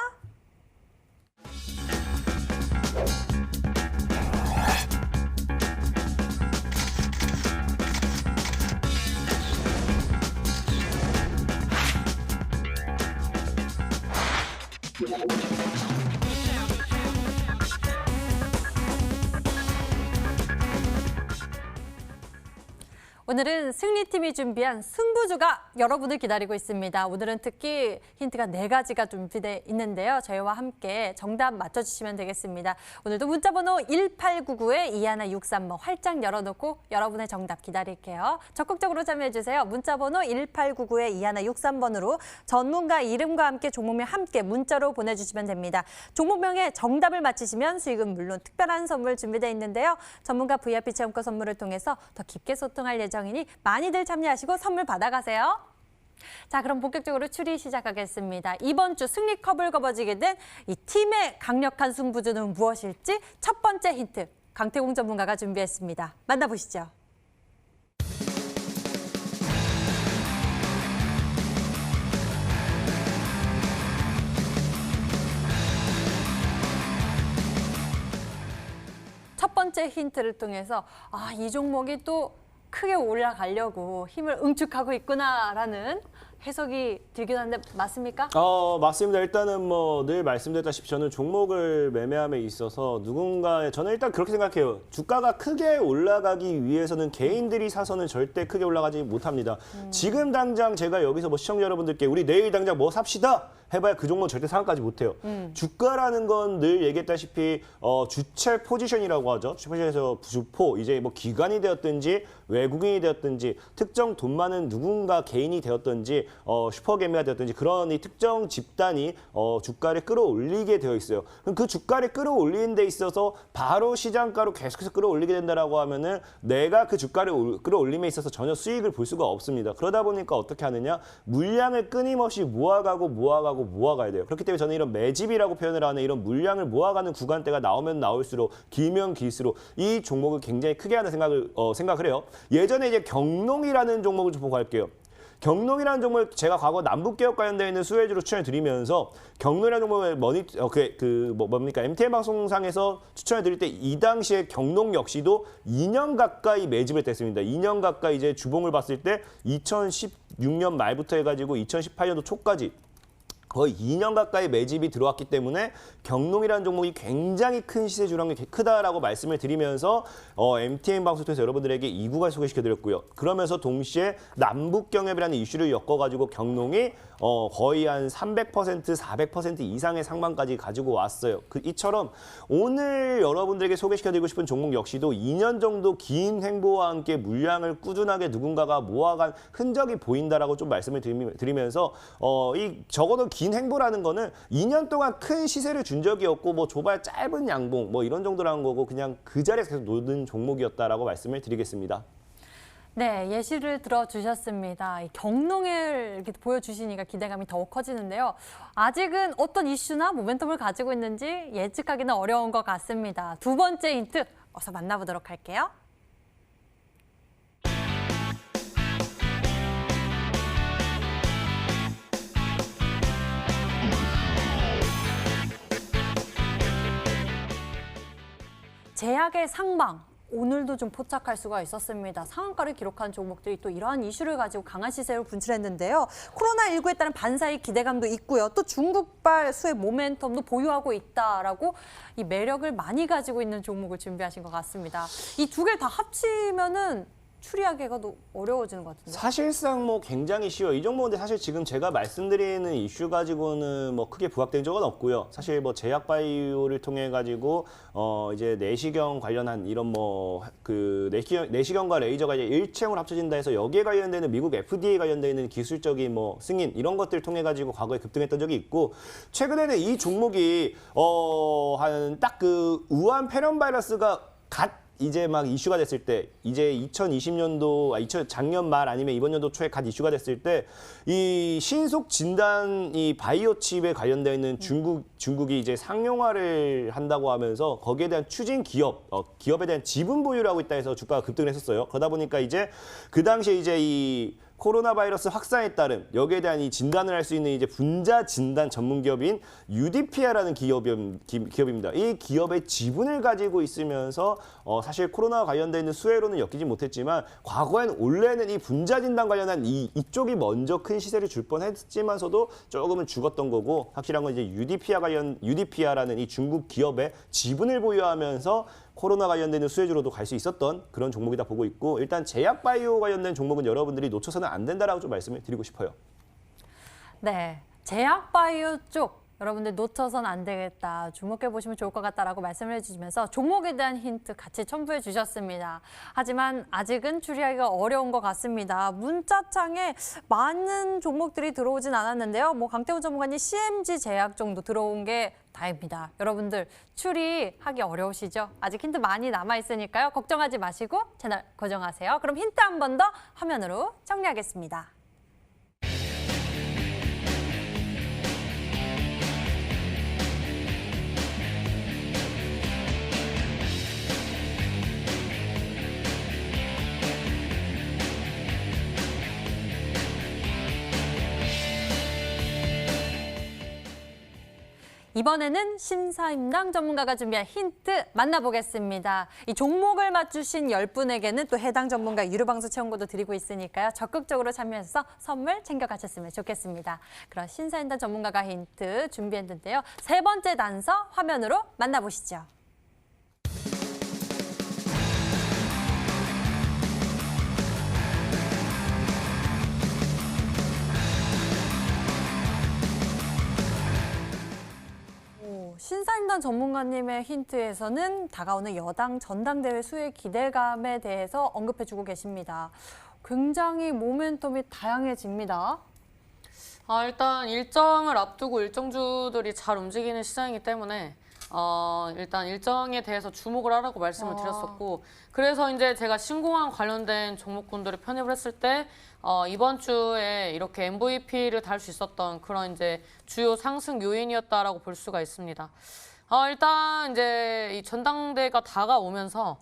오늘은 승리팀이 준비한 승부주가 여러분을 기다리고 있습니다. 오늘은 특히 힌트가 4가지가 준비되어 있는데요. 저희와 함께 정답 맞춰주시면 되겠습니다. 오늘도 문자번호 1899-2163번 활짝 열어놓고 여러분의 정답 기다릴게요. 적극적으로 참여해주세요. 문자번호 1899-2163번으로 전문가 이름과 함께 종목명 함께 문자로 보내주시면 됩니다. 종목명에 정답을 맞히시면 수익은 물론 특별한 선물 준비되어 있는데요. 전문가 VIP 체험권 선물을 통해서 더 깊게 소통할 예정입니다. 이니 많이들 참여하시고 선물 받아가세요. 자, 그럼 본격적으로 추리 시작하겠습니다. 이번 주 승리컵을 거머쥐게 된 이 팀의 강력한 승부주는 무엇일지 첫 번째 힌트 강태공 전문가가 준비했습니다. 만나보시죠. 첫 번째 힌트를 통해서 이 종목이 또 크게 올라가려고 힘을 응축하고 있구나라는 해석이 들긴 하는데 맞습니까? 맞습니다. 일단은 뭐 늘 말씀드렸다시피 저는 종목을 매매함에 있어서 저는 일단 그렇게 생각해요. 주가가 크게 올라가기 위해서는 개인들이 사서는 절대 크게 올라가지 못합니다. 지금 당장 제가 여기서 뭐 시청자 여러분들께 우리 내일 당장 뭐 삽시다 해봐야 그 종목은 절대 상한까지 못해요. 주가라는 건 늘 얘기했다시피 주체 포지션이라고 하죠. 주체 포지션에서 주포, 이제 뭐 기관이 되었든지 외국인이 되었든지 특정 돈 많은 누군가 개인이 되었든지 슈퍼개미가 되었든지 그런 이 특정 집단이 주가를 끌어올리게 되어 있어요. 그럼 그 주가를 끌어올리는 데 있어서 바로 시장가로 계속해서 끌어올리게 된다라고 하면은 내가 그 주가를 끌어올림에 있어서 전혀 수익을 볼 수가 없습니다. 그러다 보니까 어떻게 하느냐? 물량을 끊임없이 모아가야 돼요. 그렇기 때문에 저는 이런 매집이라고 표현을 하는 이런 물량을 모아가는 구간대가 나오면 나올수록 길면 길수록 이 종목을 굉장히 크게 하는 생각을 해요. 예전에 이제 경농이라는 종목을 좀 보고 갈게요. 경농이라는 종목을 제가 과거 남북개혁 관련되어 있는 수혜주로 추천해 드리면서 경농이라는 종목을 MTN 방송상에서 추천해 드릴 때 이 당시에 경농 역시도 2년 가까이 매집을 했습니다. 2년 가까이 이제 주봉을 봤을 때 2016년 말부터 해가지고 2018년도 초까지 거의 2년 가까이 매집이 들어왔기 때문에 경농이라는 종목이 굉장히 큰 시세 주랑이 크다라고 말씀을 드리면서 MTN 방송 통해서 여러분들에게 이 구간 소개시켜드렸고요. 그러면서 동시에 남북경협이라는 이슈를 엮어가지고 경농이 거의 한 300%, 400% 이상의 상방까지 가지고 왔어요. 이처럼 오늘 여러분들에게 소개시켜드리고 싶은 종목 역시도 2년 정도 긴 횡보와 함께 물량을 꾸준하게 누군가가 모아간 흔적이 보인다라고 좀 말씀을 드리면서 적어도 긴 횡보라는 거는 2년 동안 큰 시세를 준 적이 없고 뭐 조발 짧은 양봉 뭐 이런 정도라는 거고 그냥 그 자리에서 계속 노는 종목이었다라고 말씀을 드리겠습니다. 네, 예시를 들어주셨습니다. 이 경농을 이렇게 보여주시니까 기대감이 더욱 커지는데요. 아직은 어떤 이슈나 모멘텀을 가지고 있는지 예측하기는 어려운 것 같습니다. 두 번째 힌트 어서 만나보도록 할게요. 제약의 상방. 오늘도 좀 포착할 수가 있었습니다. 상한가를 기록한 종목들이 또 이러한 이슈를 가지고 강한 시세로 분출했는데요. 코로나19에 따른 반사의 기대감도 있고요. 또 중국발 수의 모멘텀도 보유하고 있다라고 이 매력을 많이 가지고 있는 종목을 준비하신 것 같습니다. 이 두 개 다 합치면은 추리하기가 더 어려워지는 것 같은데. 사실상 뭐 굉장히 쉬워요. 이 종목인데 사실 지금 제가 말씀드리는 이슈 가지고는 뭐 크게 부각된 적은 없고요. 사실 뭐 제약 바이오를 통해 가지고 이제 내시경 관련한 이런 뭐 그 내시경과 레이저가 이제 일체형으로 합쳐진다 해서 여기에 관련되는 미국 FDA 관련되는 기술적인 뭐 승인 이런 것들 통해 가지고 과거에 급등했던 적이 있고 최근에는 이 종목이 한 딱 그 우한 폐렴 바이러스가 이제 막 이슈가 됐을 때 이제 2020년도 작년 말 아니면 이번 연도 초에 갓 이슈가 됐을 때 이 신속 진단 이 바이오 칩에 관련되어 있는 중국이 이제 상용화를 한다고 하면서 거기에 대한 추진 기업에 대한 지분 보유를 하고 있다 해서 주가가 급등을 했었어요. 그러다 보니까 이제 그 당시에 이제 이 코로나 바이러스 확산에 따른 여기에 대한 이 진단을 할 수 있는 이제 분자 진단 전문 기업인 유디피아라는 기업입니다. 이 기업의 지분을 가지고 있으면서 사실 코로나와 관련돼 있는 수혜로는 엮이지 못했지만 과거엔 원래는 이 분자 진단 관련한 이쪽이 먼저 큰 시세를 줄 뻔했지만서도 조금은 죽었던 거고 확실한 건 이제 유디피아라는 이 중국 기업의 지분을 보유하면서 코로나 관련되는 수혜주로도 갈 수 있었던 그런 종목이다 보고 있고 일단 제약 바이오 관련된 종목은 여러분들이 놓쳐서는 안 된다라고 좀 말씀을 드리고 싶어요. 네, 제약 바이오 쪽 여러분들 놓쳐선 안 되겠다. 주목해 보시면 좋을 것 같다라고 말씀을 해주시면서 종목에 대한 힌트 같이 첨부해 주셨습니다. 하지만 아직은 추리하기가 어려운 것 같습니다. 문자창에 많은 종목들이 들어오진 않았는데요. 뭐 강태훈 전문가님 CMG 제약 정도 들어온 게 다입니다. 여러분들 추리하기 어려우시죠? 아직 힌트 많이 남아 있으니까요. 걱정하지 마시고 채널 고정하세요. 그럼 힌트 한 번 더 화면으로 정리하겠습니다. 이번에는 심사임당 전문가가 준비한 힌트 만나보겠습니다. 이 종목을 맞추신 10분에게는 또 해당 전문가 유료방송 체험권도 드리고 있으니까요. 적극적으로 참여해서 선물 챙겨가셨으면 좋겠습니다. 그럼 심사임당 전문가가 힌트 준비했는데요. 세 번째 단서 화면으로 만나보시죠. 신사임당 전문가님의 힌트에서는 다가오는 여당 전당대회 수혜 기대감에 대해서 언급해주고 계십니다. 굉장히 모멘텀이 다양해집니다. 일단 일정을 앞두고 일정주들이 잘 움직이는 시장이기 때문에 일단 일정에 대해서 주목을 하라고 말씀을 드렸었고 그래서 이제 제가 신공항 관련된 종목군들을 편입을 했을 때 이번 주에 이렇게 MVP를 달 수 있었던 그런 이제 주요 상승 요인이었다라고 볼 수가 있습니다. 일단 이제 이 전당대회가 다가오면서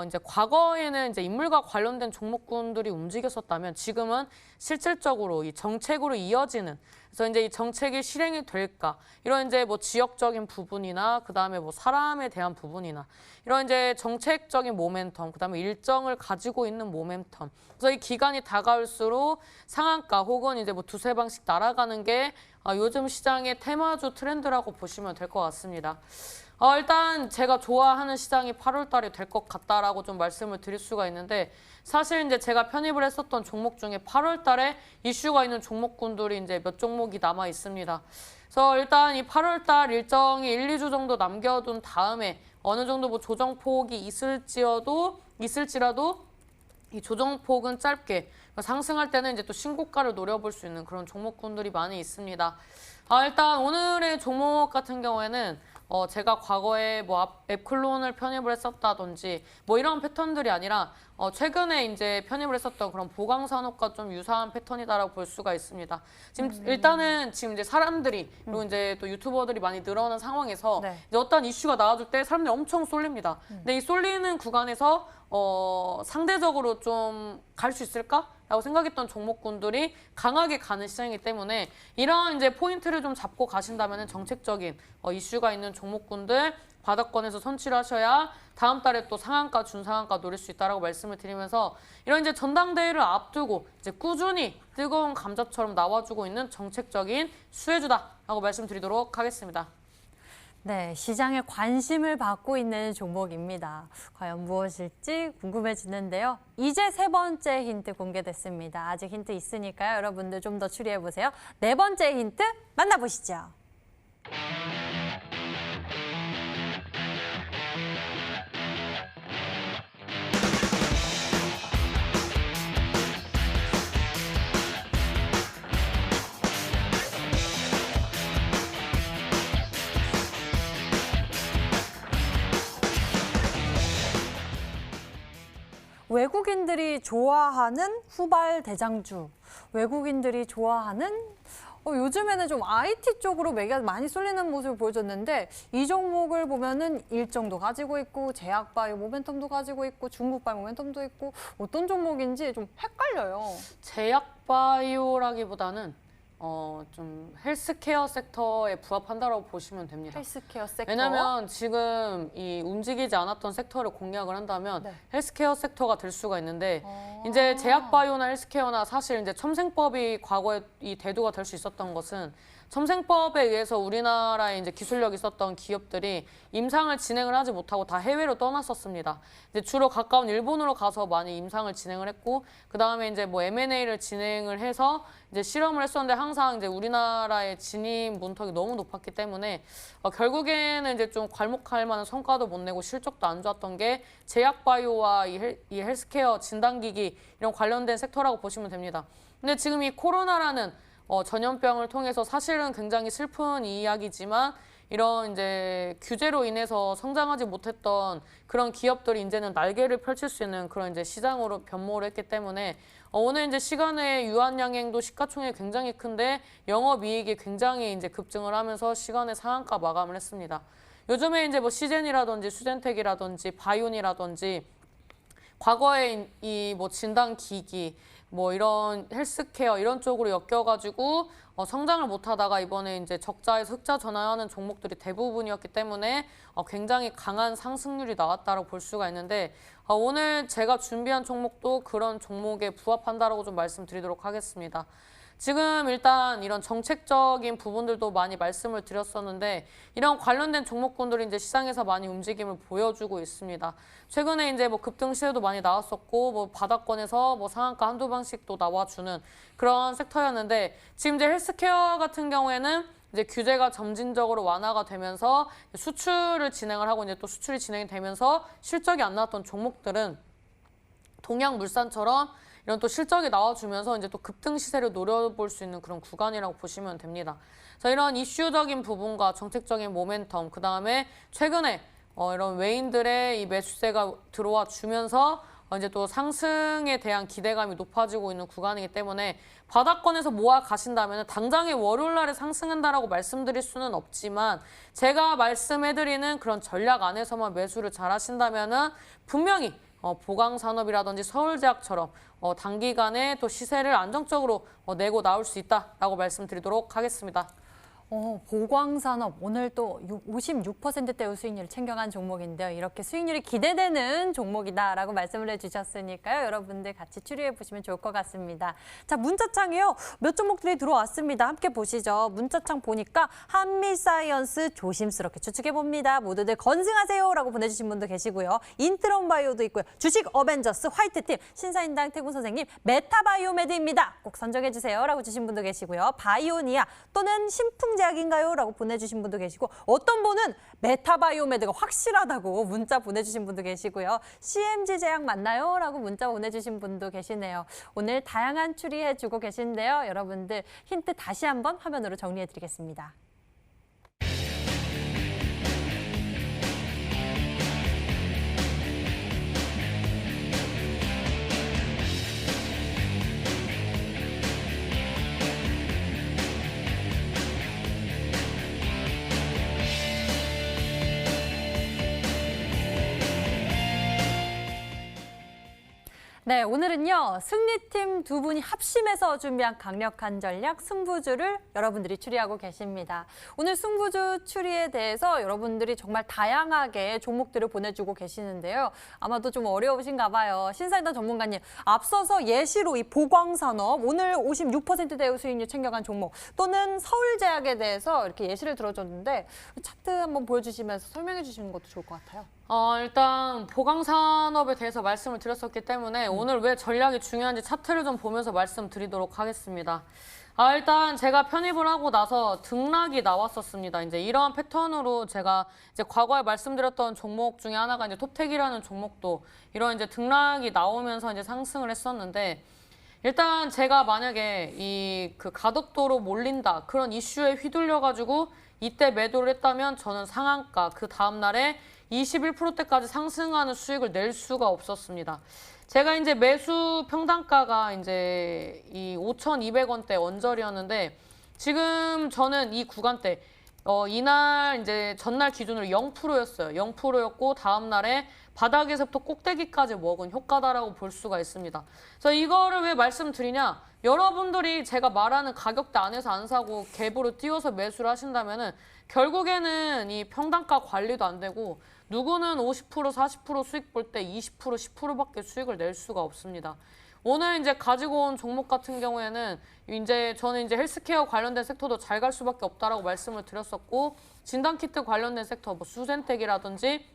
이제 과거에는 이제 인물과 관련된 종목군들이 움직였었다면 지금은 실질적으로 이 정책으로 이어지는 그래서 이제 이 정책이 실행이 될까 이런 이제 뭐 지역적인 부분이나 그다음에 뭐 사람에 대한 부분이나 이런 이제 정책적인 모멘텀 그다음에 일정을 가지고 있는 모멘텀 그래서 이 기간이 다가올수록 상한가 혹은 이제 뭐 두세 방씩 날아가는 게 요즘 시장의 테마주 트렌드라고 보시면 될 것 같습니다. 일단 제가 좋아하는 시장이 8월 달에 될 것 같다라고 좀 말씀을 드릴 수가 있는데 사실 이제 제가 편입을 했었던 종목 중에 8월 달에 이슈가 있는 종목군들이 이제 몇 종목이 남아 있습니다. 그래서 일단 이 8월 달 일정이 1, 2주 정도 남겨둔 다음에 어느 정도 뭐 조정폭이 있을지라도 이 조정폭은 짧게 상승할 때는 이제 또 신고가를 노려볼 수 있는 그런 종목군들이 많이 있습니다. 일단 오늘의 종목 같은 경우에는 제가 과거에 뭐 앱클론을 편입을 했었다든지 뭐 이런 패턴들이 아니라 최근에 이제 편입을 했었던 그런 보강산업과 좀 유사한 패턴이다라고 볼 수가 있습니다. 지금 일단은 지금 이제 사람들이 그리고 이제 또 유튜버들이 많이 늘어난 상황에서 네. 이제 어떤 이슈가 나와줄 때 사람들이 엄청 쏠립니다. 근데 이 쏠리는 구간에서 상대적으로 좀 갈 수 있을까? 라고 생각했던 종목군들이 강하게 가는 시장이기 때문에 이런 이제 포인트를 좀 잡고 가신다면 정책적인 이슈가 있는 종목군들 바닥권에서 선취를 하셔야 다음 달에 또 상한가, 준상한가 노릴 수 있다라고 말씀을 드리면서 이런 이제 전당대회를 앞두고 이제 꾸준히 뜨거운 감자처럼 나와주고 있는 정책적인 수혜주다라고 말씀드리도록 하겠습니다. 네, 시장에 관심을 받고 있는 종목입니다. 과연 무엇일지 궁금해지는데요. 이제 세 번째 힌트 공개됐습니다. 아직 힌트 있으니까요. 여러분들 좀 더 추리해보세요. 네 번째 힌트 만나보시죠. 외국인들이 좋아하는 후발 대장주, 외국인들이 좋아하는 요즘에는 좀 IT 쪽으로 매가 많이 쏠리는 모습을 보여줬는데 이 종목을 보면은 일정도 가지고 있고 제약바이오 모멘텀도 가지고 있고 중국바이오 모멘텀도 있고 어떤 종목인지 좀 헷갈려요. 제약바이오라기보다는 좀 헬스케어 섹터에 부합한다라고 보시면 됩니다. 헬스케어 섹터. 왜냐하면 지금 이 움직이지 않았던 섹터를 공략을 한다면 헬스케어 섹터가 될 수가 있는데 이제 제약바이오나 헬스케어나 사실 이제 첨생법이 과거에 이 대두가 될 수 있었던 것은 첨생법에 의해서 우리나라에 이제 기술력이 있었던 기업들이 임상을 진행을 하지 못하고 다 해외로 떠났었습니다. 이제 주로 가까운 일본으로 가서 많이 임상을 진행을 했고 그 다음에 이제 뭐 M&A를 진행을 해서 이제 실험을 했었는데 항상 이제 우리나라의 진입 문턱이 너무 높았기 때문에 결국에는 이제 좀 괄목할 만한 성과도 못 내고 실적도 안 좋았던 게 제약바이오와 이 헬스케어 진단기기 이런 관련된 섹터라고 보시면 됩니다. 근데 지금 이 코로나라는 전염병을 통해서 사실은 굉장히 슬픈 이야기지만 이런 이제 규제로 인해서 성장하지 못했던 그런 기업들이 이제는 날개를 펼칠 수 있는 그런 이제 시장으로 변모를 했기 때문에 오늘 이제 시간의 유한양행도 시가총액이 굉장히 큰데 영업이익이 굉장히 이제 급증을 하면서 시간의 상한가 마감을 했습니다. 요즘에 이제 뭐 시젠이라든지 수젠텍이라든지 바이온이라든지 과거에 이 뭐 진단기기 뭐 이런 헬스케어 이런 쪽으로 엮여가지고 성장을 못하다가 이번에 이제 적자에서 흑자 전환하는 종목들이 대부분이었기 때문에 굉장히 강한 상승률이 나왔다고 볼 수가 있는데 오늘 제가 준비한 종목도 그런 종목에 부합한다라고 좀 말씀드리도록 하겠습니다. 지금 일단 이런 정책적인 부분들도 많이 말씀을 드렸었는데 이런 관련된 종목군들이 이제 시장에서 많이 움직임을 보여주고 있습니다. 최근에 이제 뭐 급등 시세도 많이 나왔었고 뭐 바닥권에서 뭐 상한가 한두 방씩도 나와주는 그런 섹터였는데 지금 이제 헬스케어 같은 경우에는 이제 규제가 점진적으로 완화가 되면서 수출을 진행을 하고 이제 또 수출이 진행이 되면서 실적이 안 나왔던 종목들은 동양물산처럼 이런 또 실적이 나와주면서 이제 또 급등 시세를 노려볼 수 있는 그런 구간이라고 보시면 됩니다. 자, 이런 이슈적인 부분과 정책적인 모멘텀, 그 다음에 최근에 이런 외인들의 이 매수세가 들어와 주면서 이제 또 상승에 대한 기대감이 높아지고 있는 구간이기 때문에 바닥권에서 모아 가신다면 당장에 월요일 날에 상승한다라고 말씀드릴 수는 없지만 제가 말씀해드리는 그런 전략 안에서만 매수를 잘 하신다면은 분명히 보강산업이라든지 서울제약처럼 단기간에 또 시세를 안정적으로 내고 나올 수 있다라고 말씀드리도록 하겠습니다. 보광산업 오늘 또 56%대의 수익률을 챙겨간 종목인데요. 이렇게 수익률이 기대되는 종목이다라고 말씀을 해주셨으니까요. 여러분들 같이 추리해 보시면 좋을 것 같습니다. 자, 문자창이요. 몇 종목들이 들어왔습니다. 함께 보시죠. 문자창 보니까 한미사이언스 조심스럽게 추측해 봅니다. 모두들 건승하세요라고 보내주신 분도 계시고요. 인트론바이오도 있고요. 주식 어벤져스 화이트팀 신사인당 태구 선생님 메타바이오메드입니다. 꼭 선정해 주세요라고 주신 분도 계시고요. 바이오니아 또는 신풍제 제약인가요? 라고 보내주신 분도 계시고 어떤 분은 메타바이오메드가 확실하다고 문자 보내주신 분도 계시고요. CMG 제약 맞나요? 라고 문자 보내주신 분도 계시네요. 오늘 다양한 추리해주고 계신데요. 여러분들 힌트 다시 한번 화면으로 정리해드리겠습니다. 네, 오늘은요. 승리팀 두 분이 합심해서 준비한 강력한 전략 승부주를 여러분들이 추리하고 계십니다. 오늘 승부주 추리에 대해서 여러분들이 정말 다양하게 종목들을 보내주고 계시는데요. 아마도 좀 어려우신가 봐요. 신사인당 전문가님, 앞서서 예시로 이 보광산업, 오늘 56%대의 수익률 챙겨간 종목, 또는 서울제약에 대해서 이렇게 예시를 들어줬는데 차트 한번 보여주시면서 설명해 주시는 것도 좋을 것 같아요. 일단 보강산업에 대해서 말씀을 드렸었기 때문에 오늘 왜 전략이 중요한지 차트를 좀 보면서 말씀드리도록 하겠습니다. 일단 제가 편입을 하고 나서 등락이 나왔었습니다. 이제 이러한 패턴으로 제가 이제 과거에 말씀드렸던 종목 중에 하나가 이제 톱텍이라는 종목도 이런 이제 등락이 나오면서 이제 상승을 했었는데 일단 제가 만약에 이 그 가덕도로 몰린다 그런 이슈에 휘둘려 가지고 이때 매도를 했다면 저는 상한가 그 다음 날에 21%대까지 상승하는 수익을 낼 수가 없었습니다. 제가 이제 매수 평단가가 이제 이 5,200원대 언저리였는데 지금 저는 이 구간대 이날 이제 전날 기준으로 0%였어요. 0%였고 다음 날에 바닥에서부터 꼭대기까지 먹은 효과다라고 볼 수가 있습니다. 그래서 이거를 왜 말씀드리냐? 여러분들이 제가 말하는 가격대 안에서 안 사고 갭으로 띄워서 매수를 하신다면은 결국에는 이 평단가 관리도 안 되고 누구는 50% 40% 수익 볼 때 20% 10%밖에 수익을 낼 수가 없습니다. 오늘 이제 가지고 온 종목 같은 경우에는 이제 저는 이제 헬스케어 관련된 섹터도 잘 갈 수밖에 없다라고 말씀을 드렸었고 진단키트 관련된 섹터 뭐 수센텍이라든지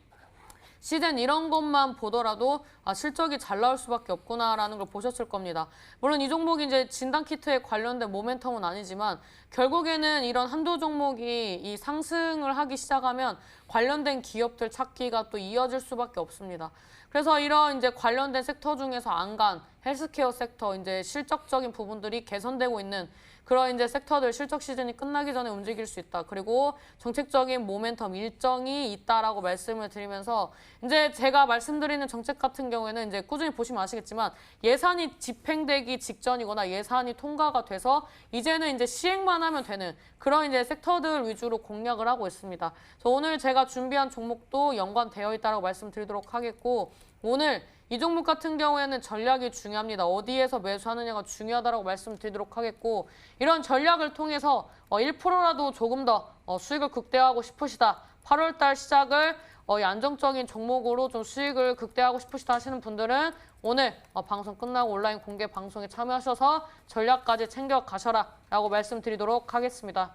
시젠 이런 것만 보더라도 실적이 잘 나올 수밖에 없구나라는 걸 보셨을 겁니다. 물론 이 종목이 이제 진단키트에 관련된 모멘텀은 아니지만 결국에는 이런 한두 종목이 이 상승을 하기 시작하면 관련된 기업들 찾기가 또 이어질 수밖에 없습니다. 그래서 이런 이제 관련된 섹터 중에서 안간 헬스케어 섹터 이제 실적적인 부분들이 개선되고 있는 그런 이제 섹터들 실적 시즌이 끝나기 전에 움직일 수 있다. 그리고 정책적인 모멘텀 일정이 있다라고 말씀을 드리면서 이제 제가 말씀드리는 정책 같은 경우에는 이제 꾸준히 보시면 아시겠지만 예산이 집행되기 직전이거나 예산이 통과가 돼서 이제는 이제 시행만 하면 되는 그런 이제 섹터들 위주로 공략을 하고 있습니다. 그래서 오늘 제가 준비한 종목도 연관되어 있다라고 말씀드리도록 하겠고 오늘 이 종목 같은 경우에는 전략이 중요합니다. 어디에서 매수하느냐가 중요하다고 말씀드리도록 하겠고 이런 전략을 통해서 1%라도 조금 더 수익을 극대화하고 싶으시다. 8월 달 시작을 안정적인 종목으로 좀 수익을 극대화하고 싶으시다 하시는 분들은 오늘 방송 끝나고 온라인 공개 방송에 참여하셔서 전략까지 챙겨가셔라 라고 말씀드리도록 하겠습니다.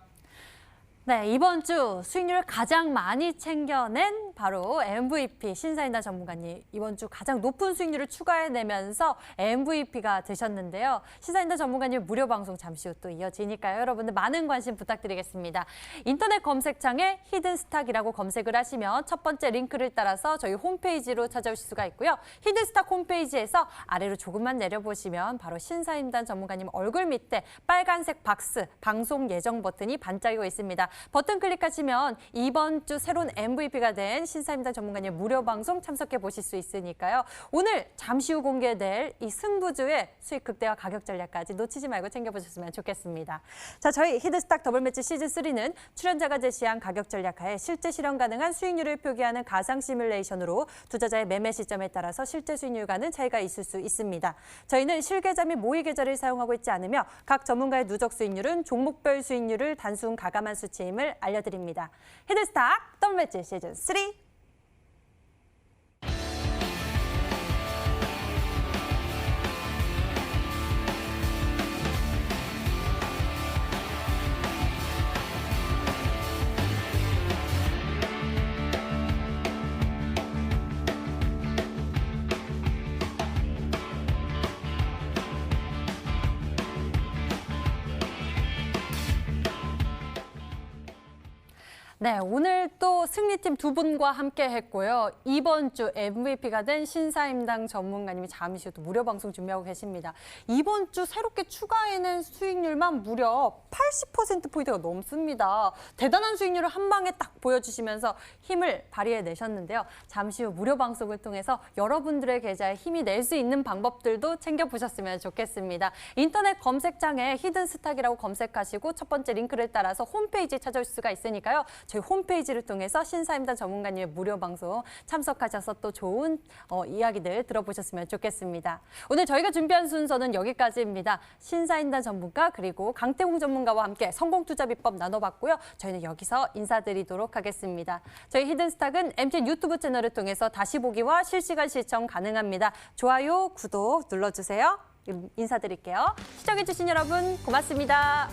네, 이번 주 수익률을 가장 많이 챙겨낸 바로 MVP 신사임당 전문가님. 이번 주 가장 높은 수익률을 추가해내면서 MVP가 되셨는데요. 신사임당 전문가님 무료 방송 잠시 후 또 이어지니까요. 여러분들 많은 관심 부탁드리겠습니다. 인터넷 검색창에 히든스탁이라고 검색을 하시면 첫 번째 링크를 따라서 저희 홈페이지로 찾아오실 수가 있고요. 히든스탁 홈페이지에서 아래로 조금만 내려보시면 바로 신사임당 전문가님 얼굴 밑에 빨간색 박스 방송 예정 버튼이 반짝이고 있습니다. 버튼 클릭하시면 이번 주 새로운 MVP가 된 신사임당 전문가님 무료 방송 참석해 보실 수 있으니까요. 오늘 잠시 후 공개될 이 승부주의 수익 극대화 가격 전략까지 놓치지 말고 챙겨보셨으면 좋겠습니다. 자, 저희 히든스탁 더블매치 시즌3는 출연자가 제시한 가격 전략하에 실제 실현 가능한 수익률을 표기하는 가상 시뮬레이션으로 투자자의 매매 시점에 따라서 실제 수익률과는 차이가 있을 수 있습니다. 저희는 실계좌 및 모의 계좌를 사용하고 있지 않으며 각 전문가의 누적 수익률은 종목별 수익률을 단순 가감한 수치 임을 알려드립니다. 히든스탁 더블매치 시즌3. 네, 오늘 또 승리팀 두 분과 함께 했고요. 이번 주 MVP가 된 신사임당 전문가님이 잠시 후 또 무료 방송 준비하고 계십니다. 이번 주 새롭게 추가해낸 수익률만 무려 80%포인트가 넘습니다. 대단한 수익률을 한 방에 딱 보여주시면서 힘을 발휘해내셨는데요. 잠시 후 무료 방송을 통해서 여러분들의 계좌에 힘이 낼 수 있는 방법들도 챙겨보셨으면 좋겠습니다. 인터넷 검색창에 히든스탁이라고 검색하시고 첫 번째 링크를 따라서 홈페이지에 찾아올 수가 있으니까요. 저희 홈페이지를 통해서 신사임당 전문가님의 무료 방송 참석하셔서 또 좋은 이야기들 들어보셨으면 좋겠습니다. 오늘 저희가 준비한 순서는 여기까지입니다. 신사임당 전문가 그리고 강태공 전문가와 함께 성공투자 비법 나눠봤고요. 저희는 여기서 인사드리도록 하겠습니다. 저희 히든스탁은 MTN 유튜브 채널을 통해서 다시 보기와 실시간 시청 가능합니다. 좋아요, 구독 눌러주세요. 인사드릴게요. 시청해주신 여러분 고맙습니다.